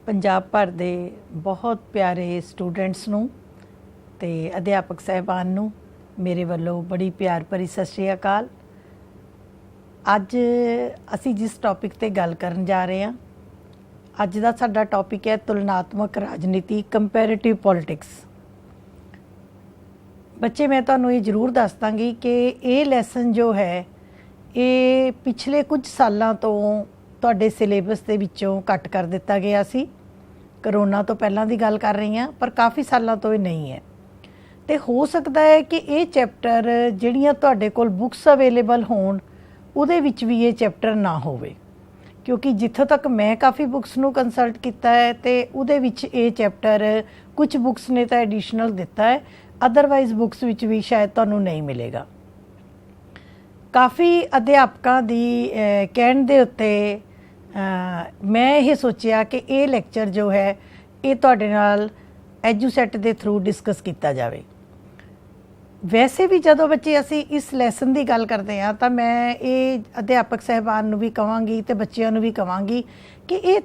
पंजाब भर दे बहुत प्यारे स्टूडेंट्स नूं ते अध्यापक साहिबान नूं मेरे वालों बड़ी प्यार भरी सत श्री अकाल। अज असी जिस टॉपिक ते गल करन जा रहे हैं, अज दा साडा टॉपिक है तुलनात्मक राजनीति, कंपैरेटिव पॉलिटिक्स। बच्चे, मैं तुहानूं ये जरूर दस दांगी कि ये लैसन जो है ये पिछले कुछ सालों तो तुहाडे सिलेबस दे विचों कट कर दिता गया सी। करोना तो पहलां दी गल कर रही हाँ, पर काफ़ी सालों तो ये नहीं है। तो हो सकता है कि ये चैप्टर जिहड़ियां तुहाडे कोल बुक्स अवेलेबल होण उहदे विच भी ये चैप्टर ना होवे, क्योंकि जिथों तक मैं काफ़ी बुक्स नूं कंसल्ट किया है तो उहदे विच ये चैप्टर कुछ बुक्स ने तो एडिशनल दिता है, अदरवाइज बुक्स विच भी शायद तुहानूं नहीं मिलेगा। काफ़ी अध्यापकों की कहण दे उत्ते मैं ये सोचिया कि ये लैक्चर जो है ये तुहाडे नाल एजुसैट के थ्रू डिस्कस किया जाए। वैसे भी जदों बच्चे असी इस लैसन की गल करते हैं तो मैं ये अध्यापक साहिबान नूं भी कहांगी तो बच्चों नूं भी कहांगी कि ये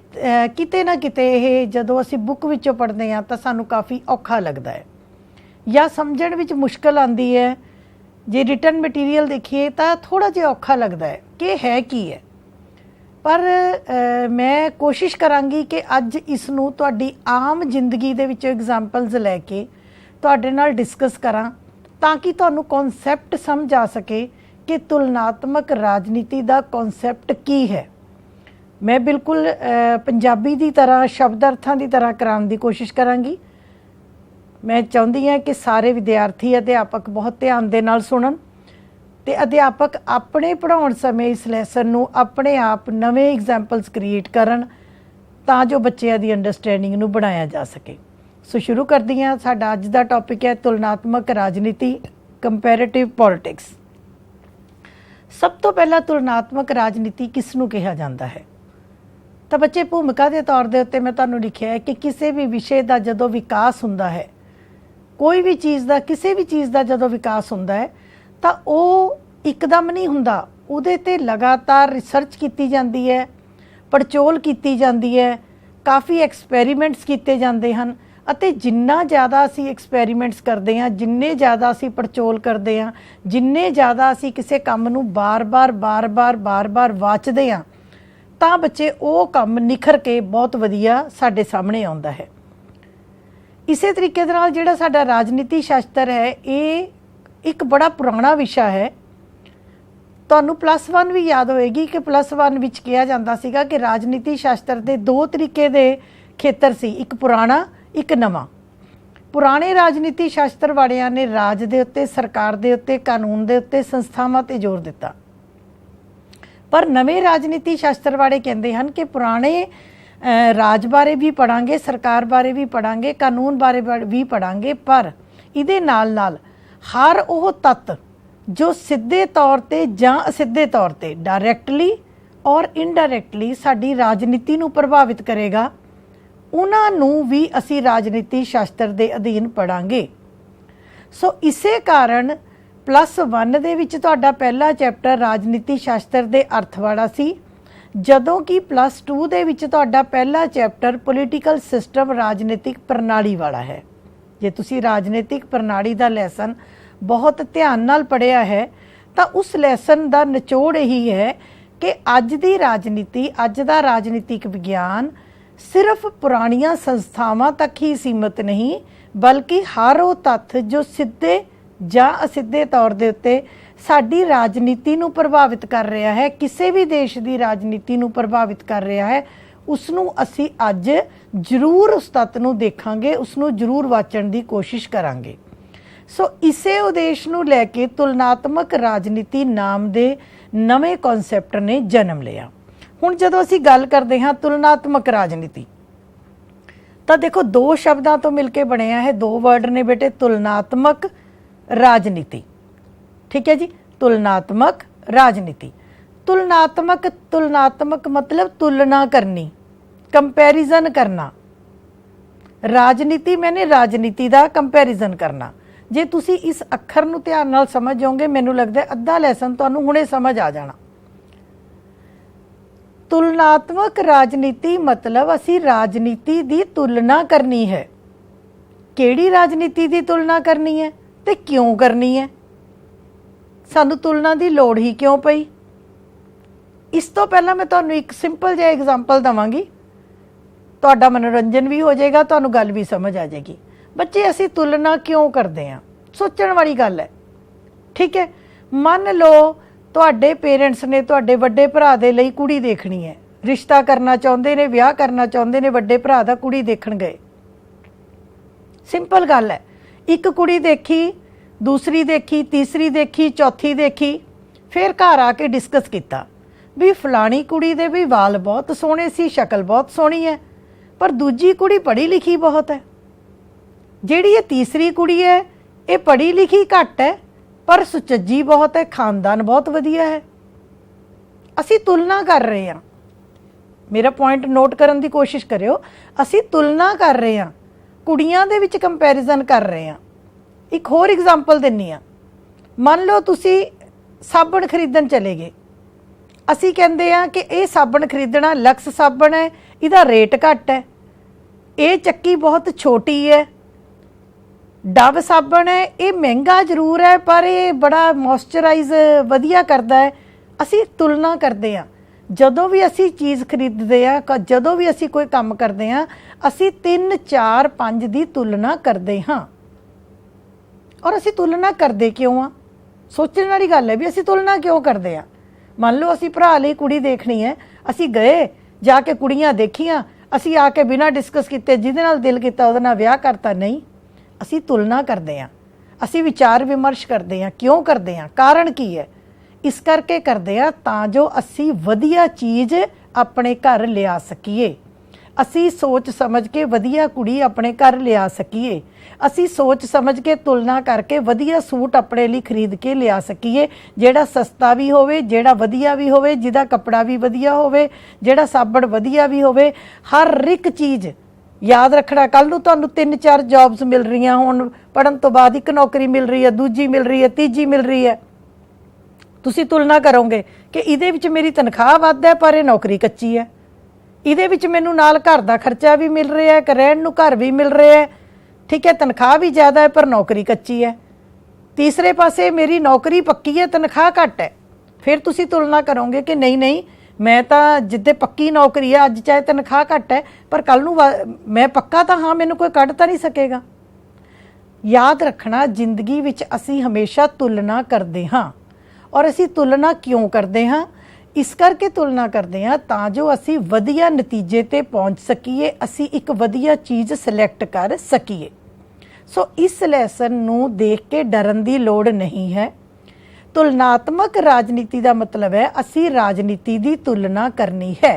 किते ना किते ये जदों असी बुक विचों पढ़ते हैं तो सानूं काफ़ी औखा लगता है या समझण विच मुश्किल आती है। जे रिटन मटीरियल देखिए तो थोड़ा जिहा औखा लगता है कि है की है, पर मैं कोशिश करांगी कि अज इसनूं तुहाडी आम जिंदगी दे विचों एग्जाम्पल्स लैके तुहाडे नाल डिस्कस करां ताकि तुहानूं कॉन्सैप्ट समझ आ सके कि तुलनात्मक राजनीति का कॉन्सैप्ट की है। मैं बिल्कुल पंजाबी की तरह शब्द अर्थां की तरह कराने की कोशिश करांगी। मैं चाहती हाँ कि सारे विद्यार्थी अध्यापक बहुत ध्यान दे नाल सुनन ते अध्यापक अपने पढ़ाउण समय इस लैसन नूं अपने आप नवे एग्जाम्पल्स क्रिएट करन तां जो बच्चों की अंडरस्टैंडिंग नूं बनाया जा सके। सो शुरू करदी हां। साडा अज दा टॉपिक है तुलनात्मक राजनीति, कंपैरेटिव पॉलिटिक्स। सब तो पहला तुलनात्मक राजनीति किस नूं कहा जाता है? तो बच्चे, भूमिका के तौर के उत्ते मैं तुहानूं लिखिया है कि किसी भी विषय का जदों विकास हुंदा है, कोई भी चीज़ का किसी भी चीज़ का जदों विकास हुंदा है तो वो एकदम नहीं हुंदा, उहदे ते लगातार रिसर्च की जाती है, पड़चोल की जाती है, काफ़ी एक्सपैरीमेंट्स किए जाते हैं। अते जिन्ना ज़्यादा असी एक्सपैरीमेंट्स करते हैं, जिन्ने ज़्यादा असी पड़चोल करते हैं, जिन्ने ज़्यादा असी किसी काम नूं बार बार वाचते हैं तां बच्चे वो काम निखर के बहुत वधिया साडे सामने आउंदा है। इसे तरीके दे नाल जिहड़ा साडा राजनीति शास्त्र है ये एक बड़ा पुराना विषय है। तुहानूं +1 भी याद होएगी कि +1 विच कहा जाता सीगा कि राजनीति शास्त्र के 2 तरीके दे खेतर सी, एक पुराना एक नवा। पुराने राजनीति शास्त्र वालियां ने राज दे उत्ते, सरकार दे उत्ते, कानून दे उत्ते, संस्थावां ते जोर दिता, पर नवे राजनीति शास्त्र वाले कहते हैं कि पुराने राज बारे भी पढ़ांगे, सरकार बारे भी पढ़ांगे, कानून बारे भी पढ़ांगे, पर इहदे नाल नाल हर वो तत्त जो सीधे तौर ते जां असिधे तौर ते डायरैक्टली और इनडायरैक्टली साडी राजनीति नूं प्रभावित करेगा, उन्हां नूं भी असी राजनीति शास्त्र दे अधीन पढ़ांगे। सो इसे कारण +1 दे विच तुहाडा पहला चैप्टर राजनीति शास्त्र दे अर्थ वाला सी, जदों कि +2 दे विच तुहाडा पहला चैप्टर पोलीटिकल सिस्टम राजनीतिक प्रणाली वाला है। जे तुसी राजनीतिक प्रणाली का लैसन बहुत ध्यान नाल पढ़िया है तो उस लैसन का निचोड़ यही है कि अज दी राजनीति, अज दा राजनीतिक विज्ञान सिर्फ पुरानियां संस्थावां तक ही सीमित नहीं, बल्कि हर वो तत्थ जो सीधे जां असिधे तौर दे उत्ते साडी राजनीति नूं प्रभावित कर रहा है, किसी भी देश की राजनीति नूं प्रभावित कर रहा है, उसनूं असी अज जरूर उस तत्त नूं देखांगे, उसनूं जरूर वाचण की कोशिश करांगे। सो इसे उद्देश नूं लैके तुलनात्मक राजनीति नाम दे नवे कॉन्सैप्ट ने जन्म लिया। हुण जदों असी गल करते हैं तुलनात्मक राजनीति तो देखो 2 शब्दों तो मिलके बनया है, 2 वर्ड ने बेटे, तुलनात्मक राजनीति। ठीक है जी, तुलनात्मक राजनीति। तुलनात्मक मतलब तुलना करनी, कंपैरिजन करना। राजनीति मैंने राजनीति का कंपैरिजन करना। जे तुसी इस अखर नूं ध्यान नाल समझ जाओगे, मैनूं लगदा अद्धा लैसन तुहानूं हुणे समझ आ जाना। तुलनात्मक राजनीति मतलब असी राजनीति की तुलना करनी है। किहड़ी राजनीति की तुलना करनी है ते क्यों करनी है, सानू तुलना की लोड़ ही क्यों पई। इस तो पहला मैं तुहानू एक सिंपल जिहा एग्जाम्पल देवांगी, तुहाडा मनोरंजन भी हो जाएगा, तुहानू गल भी समझ आ जाएगी। बच्चे असी तुलना क्यों करते हैं, सोचण वाली गल है। ठीक है, मन लो तुहाडे पेरेंट्स ने तुहाडे वड्डे भरा दे लई कुड़ी देखनी है, रिश्ता करना चाहुंदे ने, विआह करना चाहुंदे ने, वड्डे भरा दा कुड़ी देखण गए। सिंपल गल है, एक कुड़ी देखी, दूसरी देखी, तीसरी देखी, चौथी देखी, फिर घर आके डिस्कस किया भी फलानी कुड़ी दे भी वाल बहुत सोहणे सी, शक्ल बहुत सोहनी है, पर दूजी कुड़ी पढ़ी लिखी बहुत है। जिहड़ी ये तीसरी कुड़ी है ये पढ़ी लिखी घट है पर सुचज्जी बहुत है, खानदान बहुत वधिया है। असी तुलना कर रहे हैं, मेरा पॉइंट नोट करन दी कोशिश करियो, असी तुलना कर रहे हैं, कुड़ियां दे विच कंपैरिजन कर रहे हैं। एक होर एग्जाम्पल दिन्नी आ, मान लो तुसी साबण खरीदण चले गए, असी कहते हैं कि ये साबण खरीदना, लक्स साबण है, इहदा रेट घट है, ये चक्की बहुत छोटी है, डव साबण है, ये महंगा जरूर है पर ये बड़ा मॉइस्चराइज वधिया करता है। असी तुलना करते हैं, जदों भी असी चीज़ खरीदते हैं, जदों भी असी कोई काम करते हैं, असी 3 4 5 की तुलना करते हाँ। और असी तुलना करते क्यों आ, सोचने वाली गल है भी असी तुलना क्यों करते हैं। मान लो असी भरा लई कुड़ी देखनी है, असी गए जाके कुड़ियां देखियां, असी आके बिना डिस्कस किते जिहदे नाल दिल किता उहदे नाल विआह करता, नहीं। असी तुलना करते हैं, असी विचार विमर्श करते हैं। क्यों करते हैं, कारण की है, इस करके करते हैं तां जो असी वधिया चीज़ अपने घर लिया सकीए, असी सोच समझ के वधिया कुड़ी अपने घर लिया सकीए, असी सोच समझ के तुलना करके वधिया सूट अपने लिए खरीद के लिया सकीए, जेड़ा सस्ता भी होवे, जेड़ा वधिया भी होवे, जिहदा कपड़ा भी वधिया होवे, जेड़ा साबण वधिया भी होवे। हर एक चीज़ याद रखना, कल नूं तुहानूं 3 4 जॉब्स मिल रही, हुण पढ़न तो बाद एक नौकरी मिल रही है, दूजी मिल रही है, तीजी मिल रही है। तुसीं तुलना करोगे कि इहदे विच मेरी तनख्वाह वध है पर यह नौकरी कच्ची है, इहदे विच मैनूं नाल घर दा खर्चा भी मिल रहा है, रहण नूं घर भी मिल रहा है, ठीक है, तनख्वाह भी ज़्यादा है पर नौकरी कच्ची है। तीसरे पासे मेरी नौकरी पक्की है, तनख्वाह घट है, फिर तुसीं तुलना करोगे कि नहीं नहीं मैं तो जिद्दे पक्की नौकरी है, अज चाहे तनख्वाह घट है पर कल नूं मैं पक्का तो हाँ, मैनूं कोई कढ़ तो नहीं सकेगा। याद रखना, जिंदगी विच असी हमेशा तुलना करते हाँ, और असी तुलना क्यों करते हाँ, इस करके तुलना करते हैं तां जो असी वधिया नतीजे ते पहुँच सकीए, असी एक वधिया चीज़ सिलैक्ट कर सकीए। सो इस लैसन नूं देख के डरन दी लोड़ नहीं है। तुलनात्मक राजनीति का मतलब है असी राजनीति की तुलना करनी है।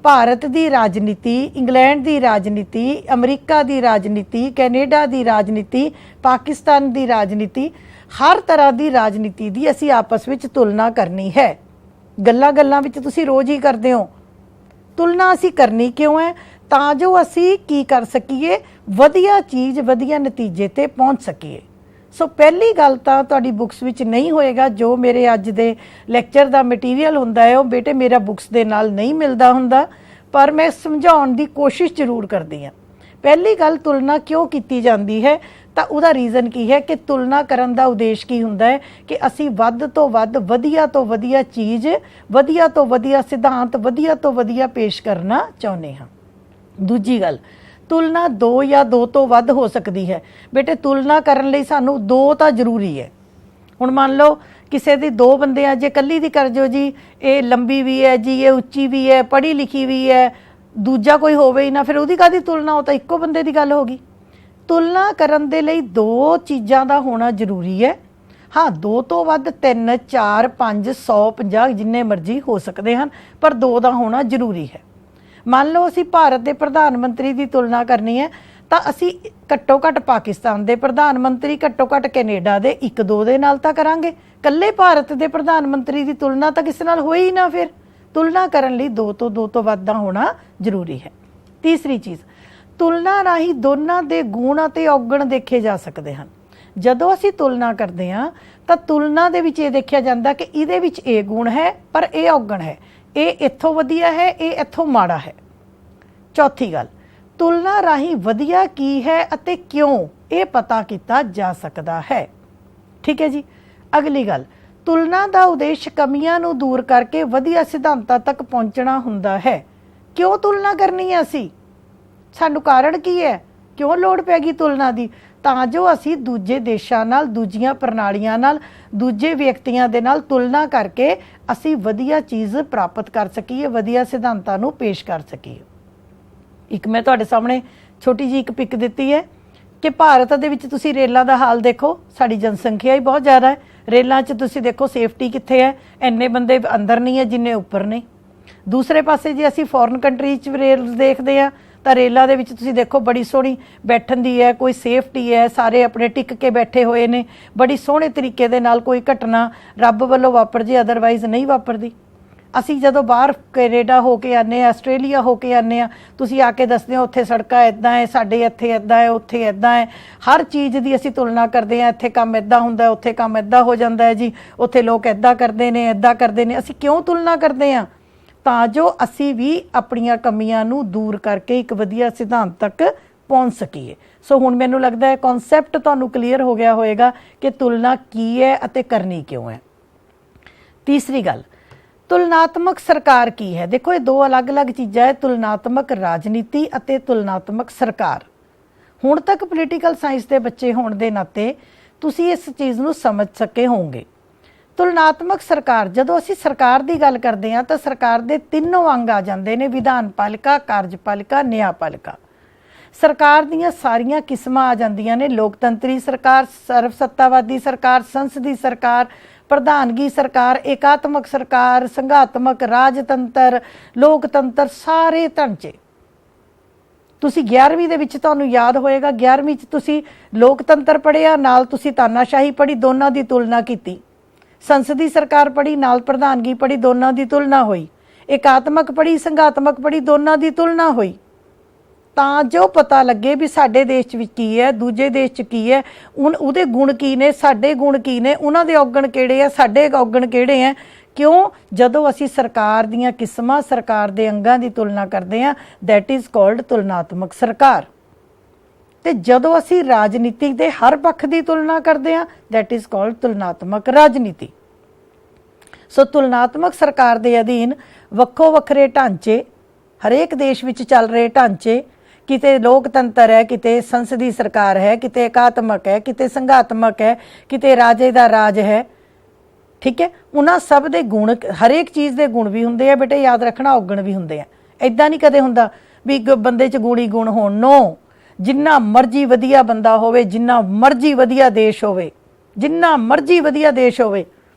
भारत की राजनीति, इंग्लैंड की राजनीति, अमरीका की राजनीति, कैनेडा की राजनीति, पाकिस्तान की राजनीति, हर तरह की राजनीति की असी आपस में तुलना करनी है। गल्लां गल्लां विच तुसीं रोज़ ही करते हो। तुलना असी करनी क्यों है, तां जो असी की कर सकीए, वधिया चीज़ वधिया नतीजे ते पहुँच सकीए। सो पहली गल तां तुहाडी बुक्स विच नहीं होएगा, जो मेरे अज दे लैक्चर दा मटीरियल हुंदा है वो बेटे मेरा बुक्स दे नाल नहीं मिलदा हुंदा, पर मैं समझाउण दी कोशिश जरूर करदी हां। पहली गल, तुलना क्यों की जाती है, तो उसका रीज़न की है कि तुलना करन दा उद्देश की हुंदा है कि असी वध तो वध वधिया तो वधिया चीज़, वधिया तो वधिया सिद्धांत, वधिया तो वधिया पेश करना चाहुंदे हां। दूजी गल, तुलना 2 या 2 तो वध हो सकती है। बेटे तुलना करन लई सानू 2 तो जरूरी है। हुण मान लो किसी दी 2 बंदे आ, जे कल्ली दी कर जो जी ये लंबी भी है जी, ये उच्ची भी है, पढ़ी लिखी भी है, दूजा कोई होवे ही ना, फिर उहदी काहदी तुलना, हो तो इक्को बंदे दी गल होगी। तुलना करन दे लई 2 चीज़ां दा होना जरूरी है। हाँ, 2 तो वध 3 4 5 100 50 जिन्ने मर्जी हो सकते हैं, पर 2 दा होना जरूरी है। मान लो असी भारत के प्रधानमंत्री की तुलना करनी है तो असी घट्टो घट्ट पाकिस्तान के प्रधानमंत्री, घट्टो घट्ट कैनेडा के 1 2 दे नाल तां करांगे। कल्ले भारत के प्रधानमंत्री की तुलना तो किसी नाल होई ही ना, फिर तुलना करन लई 2 तो वध दा होना जरूरी है। तीसरी चीज़, तुलना राही दोनों के गुण ਅਤੇ ਔਗਣ देखे जा सकते हैं। जदों असी तुलना करते हैं तो तुलना दे विच ये देखा जाता कि इहदे विच ये गुण है पर यह औगण है, ये इत्थों वधिया है, ये इत्थों माड़ा है। चौथी गल, तुलना राही वधिया की है अते क्यों, ये पता किया जा सकता है। ठीक है जी। अगली गल, तुलना का उद्देश्य कमियां नूं दूर करके वधिया सिद्धांतां तक पहुंचना हुंदा है। क्यों तुलना करनी है असी, सानू कारण की है, क्यों लोड़ पैगी तुलना दी, ਤਾਂ ਜੋ ਅਸੀਂ ਦੂਜੇ ਦੇਸ਼ਾਂ ਨਾਲ, ਦੂਜੀਆਂ ਪ੍ਰਣਾਲੀਆਂ ਨਾਲ, ਦੂਜੇ ਵਿਅਕਤੀਆਂ ਦੇ ਨਾਲ ਤੁਲਨਾ ਕਰਕੇ ਅਸੀਂ ਵਧੀਆ ਚੀਜ਼ ਪ੍ਰਾਪਤ ਕਰ ਸਕੀਏ, ਵਧੀਆ ਸਿਧਾਂਤਾਂ ਨੂੰ ਪੇਸ਼ ਕਰ ਸਕੀਏ। ਇੱਕ ਮੈਂ ਤੁਹਾਡੇ ਸਾਹਮਣੇ ਛੋਟੀ ਜੀ ਇੱਕ ਪਿਕ ਦਿੱਤੀ ਹੈ ਕਿ ਭਾਰਤ ਦੇ ਵਿੱਚ ਤੁਸੀਂ ਰੇਲਾਂ ਦਾ ਹਾਲ ਦੇਖੋ, ਸਾਡੀ ਜਨਸੰਖਿਆ ਹੀ ਬਹੁਤ ਜ਼ਿਆਦਾ ਹੈ, ਰੇਲਾਂ 'ਚ ਤੁਸੀਂ ਦੇਖੋ ਸੇਫਟੀ ਕਿੱਥੇ ਹੈ, ਇੰਨੇ ਬੰਦੇ ਅੰਦਰ ਨਹੀਂ ਹੈ ਜਿੰਨੇ ਉੱਪਰ ਨੇ। ਦੂਸਰੇ ਪਾਸੇ ਜੇ ਅਸੀਂ ਫੋਰਨ ਕੰਟਰੀ 'ਚ ਰੇਲ ਦੇਖਦੇ ਹਾਂ ਤਾਂ ਰੇਲਾਂ ਦੇ ਵਿੱਚ ਤੁਸੀਂ ਦੇਖੋ ਬੜੀ ਸੋਹਣੀ ਬੈਠਣ ਦੀ ਹੈ, ਕੋਈ ਸੇਫਟੀ ਹੈ, ਸਾਰੇ ਆਪਣੇ ਟਿਕ ਕੇ ਬੈਠੇ ਹੋਏ ਨੇ, ਬੜੀ ਸੋਹਣੇ ਤਰੀਕੇ ਦੇ ਨਾਲ, ਕੋਈ ਘਟਨਾ ਰੱਬ ਵੱਲੋਂ ਵਾਪਰ ਜੇ ਅਦਰਵਾਈਜ਼ ਨਹੀਂ ਵਾਪਰਦੀ। ਅਸੀਂ ਜਦੋਂ ਬਾਹਰ ਕੈਨੇਡਾ ਹੋ ਕੇ ਆਉਂਦੇ ਹਾਂ, ਆਸਟ੍ਰੇਲੀਆ ਹੋ ਕੇ ਆਉਂਦੇ ਹਾਂ, ਤੁਸੀਂ ਆ ਕੇ ਦੱਸਦੇ ਹੋ ਉੱਥੇ ਸੜਕਾਂ ਇੱਦਾਂ ਹੈ, ਸਾਡੇ ਇੱਥੇ ਇੱਦਾਂ ਹੈ, ਉੱਥੇ ਇੱਦਾਂ ਹੈ, ਹਰ ਚੀਜ਼ ਦੀ ਅਸੀਂ ਤੁਲਨਾ ਕਰਦੇ ਹਾਂ, ਇੱਥੇ ਕੰਮ ਇੱਦਾਂ ਹੁੰਦਾ, ਉੱਥੇ ਕੰਮ ਇੱਦਾਂ ਹੋ ਜਾਂਦਾ ਹੈ ਜੀ, ਉੱਥੇ ਲੋਕ ਇੱਦਾਂ ਕਰਦੇ ਨੇ, ਇੱਦਾਂ ਕਰਦੇ ਨੇ। ਅਸੀਂ ਕਿਉਂ ਤੁਲਨਾ ਕਰਦੇ ਹਾਂ, ਤਾਂ ਜੋ ਅਸੀਂ ਵੀ ਆਪਣੀਆਂ ਕਮੀਆਂ ਨੂੰ ਦੂਰ ਕਰਕੇ ਇੱਕ ਵਧੀਆ ਸਿਧਾਂਤ ਤੱਕ ਪਹੁੰਚ ਸਕੀਏ। ਸੋ ਹੁਣ ਮੈਨੂੰ ਲੱਗਦਾ ਹੈ ਕਨਸੈਪਟ ਤੁਹਾਨੂੰ ਕਲੀਅਰ ਹੋ ਗਿਆ ਹੋਵੇਗਾ ਕਿ ਤੁਲਨਾ ਕੀ ਹੈ ਅਤੇ ਕਰਨੀ ਕਿਉਂ ਹੈ। ਤੀਸਰੀ ਗੱਲ, ਤੁਲਨਾਤਮਕ ਸਰਕਾਰ ਕੀ ਹੈ। ਦੇਖੋ ਇਹ ਦੋ ਅਲੱਗ-ਅਲੱਗ ਚੀਜ਼ਾਂ ਹੈ, ਤੁਲਨਾਤਮਕ ਰਾਜਨੀਤੀ ਅਤੇ ਤੁਲਨਾਤਮਕ ਸਰਕਾਰ। ਹੁਣ ਤੱਕ ਪੋਲੀਟੀਕਲ ਸਾਇੰਸ ਦੇ ਬੱਚੇ ਹੋਣ ਦੇ ਨਾਤੇ ਤੁਸੀਂ ਇਸ ਚੀਜ਼ ਨੂੰ ਸਮਝ ਸਕੇ ਹੋਵੋਗੇ। ਤੁਲਨਾਤਮਕ ਸਰਕਾਰ, ਜਦੋਂ ਅਸੀਂ ਸਰਕਾਰ ਦੀ ਗੱਲ ਕਰਦੇ ਹਾਂ ਤਾਂ ਸਰਕਾਰ ਦੇ ਤਿੰਨੋਂ ਅੰਗ ਆ ਜਾਂਦੇ ਨੇ, ਵਿਧਾਨ ਪਾਲਿਕਾ, ਕਾਰਜਪਾਲਿਕਾ, ਨਿਆਂਪਾਲਿਕਾ। ਸਰਕਾਰ ਦੀਆਂ ਸਾਰੀਆਂ ਕਿਸਮਾਂ ਆ ਜਾਂਦੀਆਂ ਨੇ, ਲੋਕਤੰਤਰੀ ਸਰਕਾਰ, ਸਰਵ ਸੱਤਾਵਾਦੀ ਸਰਕਾਰ, ਸੰਸਦੀ ਸਰਕਾਰ, ਪ੍ਰਧਾਨਗੀ ਸਰਕਾਰ, ਏਕਾਤਮਕ ਸਰਕਾਰ, ਸੰਘਾਤਮਕ, ਰਾਜਤੰਤਰ, ਲੋਕਤੰਤਰ, ਸਾਰੇ ਢਾਂਚੇ। ਤੁਸੀਂ 11ਵੀਂ ਦੇ ਵਿੱਚ ਤੁਹਾਨੂੰ ਯਾਦ ਹੋਏਗਾ, 11ਵੀਂ 'ਚ ਤੁਸੀਂ ਲੋਕਤੰਤਰ ਪੜ੍ਹਿਆ, ਨਾਲ ਤੁਸੀਂ ਤਾਨਾਸ਼ਾਹੀ ਪੜ੍ਹੀ, ਦੋਨਾਂ ਦੀ ਤੁਲਨਾ ਕੀਤੀ। ਸੰਸਦੀ ਸਰਕਾਰ ਪੜ੍ਹੀ, ਨਾਲ ਪ੍ਰਧਾਨਗੀ ਪੜ੍ਹੀ, ਦੋਨਾਂ ਦੀ ਤੁਲਨਾ ਹੋਈ। ਏਕਾਤਮਕ ਪੜ੍ਹੀ, ਸੰਘਾਤਮਕ ਪੜ੍ਹੀ, ਦੋਨਾਂ ਦੀ ਤੁਲਨਾ ਹੋਈ, ਤਾਂ ਜੋ ਪਤਾ ਲੱਗੇ ਵੀ ਸਾਡੇ ਦੇਸ਼ ਵਿੱਚ ਕੀ ਹੈ, ਦੂਜੇ ਦੇਸ਼ 'ਚ ਕੀ ਹੈ, ਉਹਦੇ ਗੁਣ ਕੀ ਨੇ, ਸਾਡੇ ਗੁਣ ਕੀ ਨੇ, ਉਹਨਾਂ ਦੇ ਔਗਣ ਕਿਹੜੇ ਆ, ਸਾਡੇ ਔਗਣ ਕਿਹੜੇ ਆ। ਕਿਉਂ? ਜਦੋਂ ਅਸੀਂ ਸਰਕਾਰ ਦੀਆਂ ਕਿਸਮਾਂ, ਸਰਕਾਰ ਦੇ ਅੰਗਾਂ ਦੀ ਤੁਲਨਾ ਕਰਦੇ ਹਾਂ, ਦੈਟ ਇਜ਼ ਕਾਲਡ ਤੁਲਨਾਤਮਕ ਸਰਕਾਰ। ਤੇ ਜਦੋਂ ਅਸੀਂ ਰਾਜਨੀਤੀ ਦੇ ਹਰ ਪੱਖ ਦੀ ਤੁਲਨਾ ਕਰਦੇ ਹਾਂ, ਦੈਟ ਇਜ਼ ਕਾਲਡ ਤੁਲਨਾਤਮਕ ਰਾਜਨੀਤੀ। ਸੋ ਤੁਲਨਾਤਮਕ ਸਰਕਾਰ ਦੇ ਅਧੀਨ ਵੱਖੋ ਵੱਖਰੇ ਢਾਂਚੇ, ਹਰੇਕ ਦੇਸ਼ ਵਿੱਚ ਚੱਲ ਰਹੇ ਢਾਂਚੇ, ਕਿਤੇ ਲੋਕਤੰਤਰ ਹੈ, ਕਿਤੇ ਸੰਸਦੀ ਸਰਕਾਰ ਹੈ, ਕਿਤੇ ਏਕਾਤਮਕ ਹੈ, ਕਿਤੇ ਸੰਘਾਤਮਕ ਹੈ, ਕਿਤੇ ਰਾਜੇ ਦਾ ਰਾਜ ਹੈ। ਠੀਕ ਹੈ, ਉਹਨਾਂ ਸਭ ਦੇ ਗੁਣ, ਹਰੇਕ ਚੀਜ਼ ਦੇ ਗੁਣ ਵੀ ਹੁੰਦੇ ਆ ਬੇਟੇ, ਯਾਦ ਰੱਖਣਾ, ਔਗਣ ਵੀ ਹੁੰਦੇ ਆ। ਇੱਦਾਂ ਨਹੀਂ ਕਦੇ ਹੁੰਦਾ ਵੀ ਬੰਦੇ 'ਚ ਗੁਣ ਹੀ ਗੁਣ ਹੋਣ। ਨੋ, ਜਿੰਨਾ ਮਰਜ਼ੀ ਵਧੀਆ ਬੰਦਾ ਹੋਵੇ, ਜਿੰਨਾ ਮਰਜ਼ੀ ਵਧੀਆ ਦੇਸ਼ ਹੋਵੇ, ਜਿੰਨਾ ਮਰਜ਼ੀ ਵਧੀਆ ਦੇਸ਼ ਹੋਵੇ,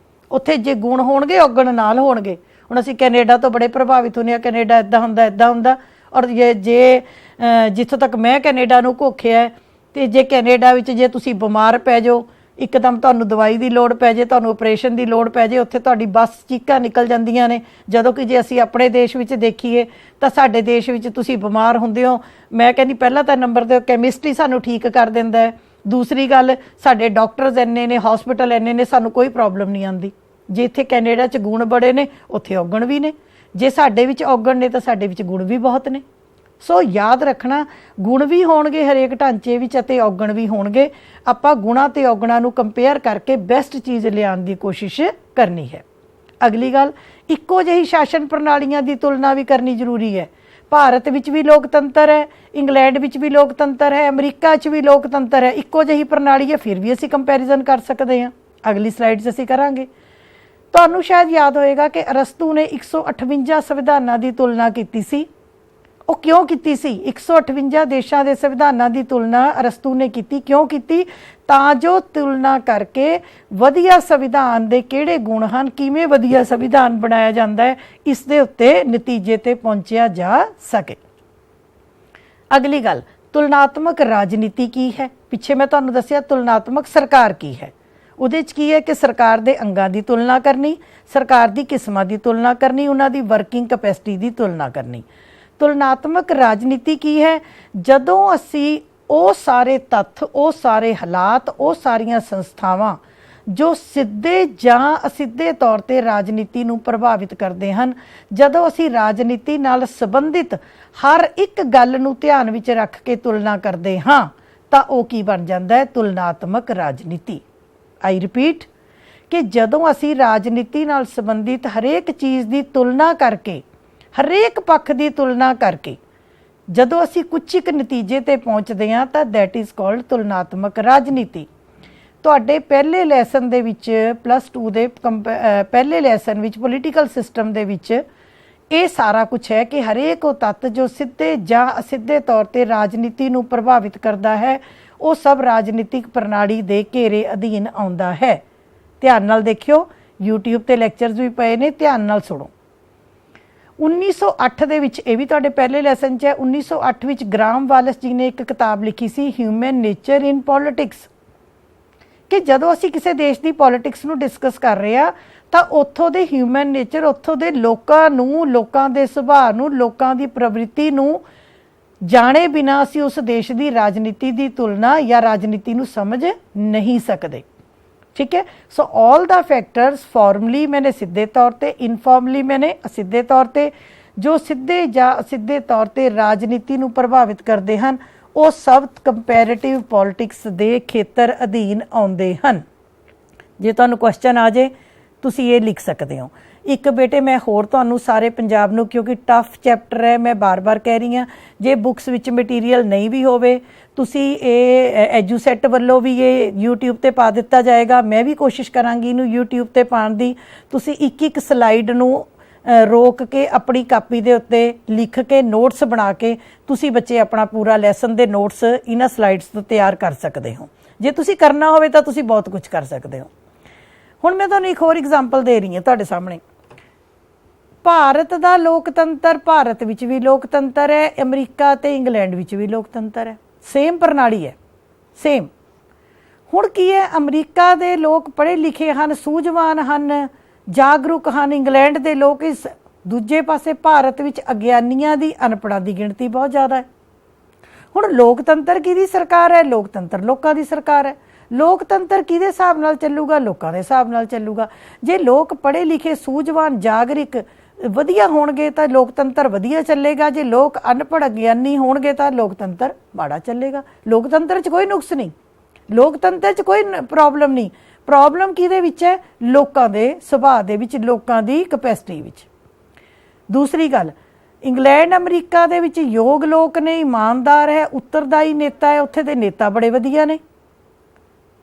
ਉੱਥੇ ਜੇ ਗੁਣ ਹੋਣਗੇ ਔਗਣ ਨਾਲ ਹੋਣਗੇ। ਹੁਣ ਅਸੀਂ ਕੈਨੇਡਾ ਤੋਂ ਬੜੇ ਪ੍ਰਭਾਵਿਤ ਹੁੰਦੇ ਹਾਂ, ਕੈਨੇਡਾ ਇੱਦਾਂ ਹੁੰਦਾ, ਇੱਦਾਂ ਹੁੰਦਾ। ਔਰ ਜੇ ਜਿੱਥੋਂ ਤੱਕ ਮੈਂ ਕੈਨੇਡਾ ਨੂੰ ਘੋਖਿਆ, ਅਤੇ ਜੇ ਕੈਨੇਡਾ ਵਿੱਚ ਜੇ ਤੁਸੀਂ ਬਿਮਾਰ ਪੈ ਜਾਓ, ਇੱਕਦਮ ਤੁਹਾਨੂੰ ਦਵਾਈ ਦੀ ਲੋੜ ਪੈ ਜੇ, ਤੁਹਾਨੂੰ ਆਪਰੇਸ਼ਨ ਦੀ ਲੋੜ ਪੈ ਜੇ, ਉੱਥੇ ਤੁਹਾਡੀ ਬੱਸ ਚੀਕਾਂ ਨਿਕਲ ਜਾਂਦੀਆਂ ਨੇ। ਜਦੋਂ ਕਿ ਜੇ ਅਸੀਂ ਆਪਣੇ ਦੇਸ਼ ਵਿੱਚ ਦੇਖੀਏ ਤਾਂ ਸਾਡੇ ਦੇਸ਼ ਵਿੱਚ ਤੁਸੀਂ ਬਿਮਾਰ ਹੁੰਦੇ ਹੋ, ਮੈਂ ਕਹਿੰਦੀ ਪਹਿਲਾਂ ਤਾਂ ਨੰਬਰ 'ਤੇ ਕੈਮਿਸਟਰੀ ਸਾਨੂੰ ਠੀਕ ਕਰ ਦਿੰਦਾ ਹੈ। ਦੂਸਰੀ ਗੱਲ, ਸਾਡੇ ਡਾਕਟਰਸ ਇੰਨੇ ਨੇ, ਹਸਪੀਟਲ ਇੰਨੇ ਨੇ, ਸਾਨੂੰ ਕੋਈ ਪ੍ਰੋਬਲਮ ਨਹੀਂ ਆਉਂਦੀ। ਜੇ ਇੱਥੇ ਕੈਨੇਡਾ 'ਚ ਗੁਣ ਬੜੇ ਨੇ, ਉੱਥੇ ਔਗਣ ਵੀ ਨੇ। ਜੇ ਸਾਡੇ ਵਿੱਚ ਔਗਣ ਨੇ ਤਾਂ ਸਾਡੇ ਵਿੱਚ ਗੁਣ ਵੀ ਬਹੁਤ ਨੇ। ਸੋ ਯਾਦ ਰੱਖਣਾ, ਗੁਣ ਵੀ ਹੋਣਗੇ ਹਰੇਕ ਢਾਂਚੇ ਵਿੱਚ ਅਤੇ ਔਗਣ ਵੀ ਹੋਣਗੇ। ਆਪਾਂ ਗੁਣਾਂ ਤੇ ਔਗਣਾਂ ਨੂੰ ਕੰਪੇਅਰ ਕਰਕੇ ਬੈਸਟ ਚੀਜ਼ ਲਿਆਉਣ ਦੀ ਕੋਸ਼ਿਸ਼ ਕਰਨੀ ਹੈ। ਅਗਲੀ ਗੱਲ, ਇੱਕੋ ਜਿਹੀ ਸ਼ਾਸਨ ਪ੍ਰਣਾਲੀਆਂ ਦੀ ਤੁਲਨਾ ਵੀ ਕਰਨੀ ਜ਼ਰੂਰੀ ਹੈ। ਭਾਰਤ ਵਿੱਚ ਵੀ ਲੋਕਤੰਤਰ ਹੈ, ਇੰਗਲੈਂਡ ਵਿੱਚ ਵੀ ਲੋਕਤੰਤਰ ਹੈ, ਅਮਰੀਕਾ 'ਚ ਵੀ ਲੋਕਤੰਤਰ ਹੈ, ਇੱਕੋ ਜਿਹੀ ਪ੍ਰਣਾਲੀ ਹੈ, ਫਿਰ ਵੀ ਅਸੀਂ ਕੰਪੈਰੀਜ਼ਨ ਕਰ ਸਕਦੇ ਹਾਂ। ਅਗਲੀ ਸਲਾਈਡ 'ਚ ਅਸੀਂ ਕਰਾਂਗੇ। ਤੁਹਾਨੂੰ ਸ਼ਾਇਦ ਯਾਦ ਹੋਏਗਾ ਕਿ ਅਰਸਤੂ ਨੇ 158 ਸੰਵਿਧਾਨਾਂ ਦੀ ਤੁਲਨਾ ਕੀਤੀ ਸੀ। ਉਹ ਕਿਉਂ ਕੀਤੀ ਸੀ? 158 ਦੇਸ਼ਾਂ ਦੇ ਸੰਵਿਧਾਨਾਂ ਦੀ ਤੁਲਨਾ ਅਰਸਤੂ ਨੇ ਕੀਤੀ। ਕਿਉਂ ਕੀਤੀ? ਤਾਂ ਜੋ ਤੁਲਨਾ ਕਰਕੇ ਵਧੀਆ ਸੰਵਿਧਾਨ ਦੇ ਕਿਹੜੇ ਗੁਣ ਹਨ, ਕਿਵੇਂ ਵਧੀਆ ਸੰਵਿਧਾਨ ਬਣਾਇਆ ਜਾਂਦਾ ਹੈ, ਇਸ ਦੇ ਉੱਤੇ ਨਤੀਜੇ ਤੇ ਪਹੁੰਚਿਆ ਜਾ ਸਕੇ। ਅਗਲੀ ਗੱਲ, ਤੁਲਨਾਤਮਕ ਰਾਜਨੀਤੀ ਕੀ ਹੈ? ਪਿੱਛੇ ਮੈਂ ਤੁਹਾਨੂੰ ਦੱਸਿਆ ਤੁਲਨਾਤਮਕ ਸਰਕਾਰ ਕੀ ਹੈ। ਉਹਦੇ 'ਚ ਕੀ ਹੈ ਕਿ ਸਰਕਾਰ ਦੇ ਅੰਗਾਂ ਦੀ ਤੁਲਨਾ ਕਰਨੀ, ਸਰਕਾਰ ਦੀ ਕਿਸਮਾਂ ਦੀ ਤੁਲਨਾ ਕਰਨੀ, ਉਹਨਾਂ ਦੀ ਵਰਕਿੰਗ ਕੈਪੈਸਿਟੀ ਦੀ ਤੁਲਨਾ ਕਰਨੀ। ਤੁਲਨਾਤਮਕ ਰਾਜਨੀਤੀ ਕੀ ਹੈ? ਜਦੋਂ ਅਸੀਂ ਉਹ ਸਾਰੇ ਤੱਥ, ਉਹ ਸਾਰੇ ਹਾਲਾਤ, ਉਹ ਸਾਰੀਆਂ ਸੰਸਥਾਵਾਂ ਜੋ ਸਿੱਧੇ ਜਾਂ ਅਸਿੱਧੇ ਤੌਰ ਤੇ ਰਾਜਨੀਤੀ ਨੂੰ ਪ੍ਰਭਾਵਿਤ ਕਰਦੇ ਹਨ। ਜਦੋਂ ਅਸੀਂ ਰਾਜਨੀਤੀ ਨਾਲ ਸੰਬੰਧਿਤ ਹਰ ਇੱਕ ਗੱਲ ਨੂੰ ਧਿਆਨ ਵਿੱਚ ਰੱਖ ਕੇ ਤੁਲਨਾ ਕਰਦੇ ਹਾਂ ਤਾਂ ਉਹ ਕੀ ਬਣ ਜਾਂਦਾ ਹੈ? ਤੁਲਨਾਤਮਕ ਰਾਜਨੀਤੀ। ਆਈ ਰਿਪੀਟ ਕਿ ਜਦੋਂ ਅਸੀਂ ਰਾਜਨੀਤੀ ਨਾਲ ਸੰਬੰਧਿਤ ਹਰੇਕ ਚੀਜ਼ ਦੀ ਤੁਲਨਾ ਕਰਕੇ, ਹਰੇਕ ਪੱਖ ਦੀ ਤੁਲਨਾ ਕਰਕੇ ਜਦੋਂ ਅਸੀਂ ਕੁਝ ਇੱਕ ਨਤੀਜੇ ਤੇ ਪਹੁੰਚਦੇ ਹਾਂ ਤਾਂ ਦੈਟ ਇਜ਼ ਕਾਲਡ ਤੁਲਨਾਤਮਕ ਰਾਜਨੀਤੀ। ਤੁਹਾਡੇ ਪਹਿਲੇ ਲੈਸਨ ਦੇ ਵਿੱਚ +2 ਦੇ ਪਹਿਲੇ ਲੈਸਨ ਵਿੱਚ ਪੋਲੀਟੀਕਲ ਸਿਸਟਮ ਦੇ ਵਿੱਚ ਇਹ ਸਾਰਾ ਕੁਝ ਹੈ ਕਿ ਹਰੇਕ ਉਹ ਤੱਤ ਜੋ ਸਿੱਧੇ ਜਾਂ ਅਸਿੱਧੇ ਤੌਰ ਤੇ ਰਾਜਨੀਤੀ ਨੂੰ ਪ੍ਰਭਾਵਿਤ ਕਰਦਾ ਹੈ ਉਹ ਸਭ ਰਾਜਨੀਤਿਕ ਪ੍ਰਣਾਲੀ ਦੇ ਘੇਰੇ ਅਧੀਨ ਆਉਂਦਾ ਹੈ। ਧਿਆਨ ਨਾਲ ਦੇਖਿਓ, YouTube ਤੇ ਲੈਕਚਰਸ ਵੀ ਪਏ ਨੇ, ਧਿਆਨ ਨਾਲ ਸੁਣੋ। 1908 ਦੇ ਵਿੱਚ, ਇਹ ਵੀ ਤੁਹਾਡੇ ਪਹਿਲੇ ਲੈਸਨ 'ਚ ਹੈ, 1908 ਵਿੱਚ ਗ੍ਰਾਹਮ ਵਾਲਸ ਜੀ ਨੇ ਇੱਕ ਕਿਤਾਬ ਲਿਖੀ ਸੀ ਹਿਊਮਨ ਨੇਚਰ ਇਨ ਪੋਲਿਟਿਕਸ, ਕਿ ਜਦੋਂ ਅਸੀਂ ਕਿਸੇ ਦੇਸ਼ ਦੀ ਪੋਲਿਟਿਕਸ ਨੂੰ ਡਿਸਕਸ ਕਰ ਰਹੇ ਹਾਂ ਤਾਂ ਉੱਥੋਂ ਦੇ ਹਿਊਮਨ ਨੇਚਰ, ਉੱਥੋਂ ਦੇ ਲੋਕਾਂ ਨੂੰ, ਲੋਕਾਂ ਦੇ ਸੁਭਾਅ ਨੂੰ, ਲੋਕਾਂ ਦੀ ਪ੍ਰਵਿਰਤੀ ਨੂੰ ਜਾਣੇ ਬਿਨਾਂ ਅਸੀਂ ਉਸ ਦੇਸ਼ ਦੀ ਰਾਜਨੀਤੀ ਦੀ ਤੁਲਨਾ ਜਾਂ ਰਾਜਨੀਤੀ ਨੂੰ ਸਮਝ ਨਹੀਂ ਸਕਦੇ। ठीक है। So all the factors formally मैंने सीधे तौर पे, इनफॉर्मली मैंने असीधे तौर पे, जो सीधे या असीधे तौर पे राजनीति नूं प्रभावित करते हैं वो सब कंपैरेटिव पॉलिटिक्स दे खेतर अधीन आउंदे हन। जे तुहानूं क्वेश्चन आ जाए तुसीं ये लिख सकते हो। एक बेटे मैं होर तुहानूं सारे पंजाब नूं, क्योंकि टफ चैप्टर है, मैं बार बार कह रही हाँ, जे बुक्स विच मटीरियल नहीं भी होवे तुसी ये एजुसैट वल्लों भी ये यूट्यूब ते पा दिता जाएगा। मैं भी कोशिश करांगी इनू यूट्यूब ते पाउण दी। तुसी एक स्लाइड नूं रोक के अपनी कापी दे उत्ते लिख के नोट्स बना के तुसी बच्चे अपना पूरा लैसन दे नोट्स इन्हां स्लाइड्स तो तैयार कर सकते हो। जे तुसी करना होवे तां तुसी बहुत कुछ कर सकते हो। हुण मैं तुहानूं एक होर एग्जाम्पल दे रही हां तुहाडे सामने। भारत दा लोकतंत्र, भारत विच भी लोकतंत्र है, अमरीका ते इंग्लैंड विच भी लोकतंत्र है, सेम प्रणाली है, सेम। हुण की है, अमरीका दे लोग पढ़े लिखे हैं, सूझवान हैं, जागरूक हैं, इंग्लैंड दे लोग इस दूजे पासे भारत विच अग्यानियां दी, अनपढ़ां दी गिणती बहुत ज़्यादा है। हुण लोकतंत्र किहदी सरकार है? लोकतंत्र लोकां दी सरकार है। लोकतंत्र किहदे हिसाब नाल चलूगा? लोकां दे हिसाब नाल चलूगा। जे लोग पढ़े लिखे, सूझवान, जागरिक वधिया होणगे तां लोकतंत्र वधिया चलेगा। जे लोग अनपढ़ अग्यानी होणगे तां लोकतंत्र माड़ा चलेगा। लोकतंत्र 'च कोई नुक्स नहीं, लोकतंत्र 'च कोई प्रॉब्लम नहीं। प्रॉब्लम किहदे विच है? लोकां दे सुभाਅ दे विच, लोकां दी कैपेसिटी विच। दूसरी गल, इंग्लैंड अमरीका दे विच योग लोक ने, ईमानदार है, उत्तरदाई नेता है, उत्थे दे नेता बड़े वधिया ने।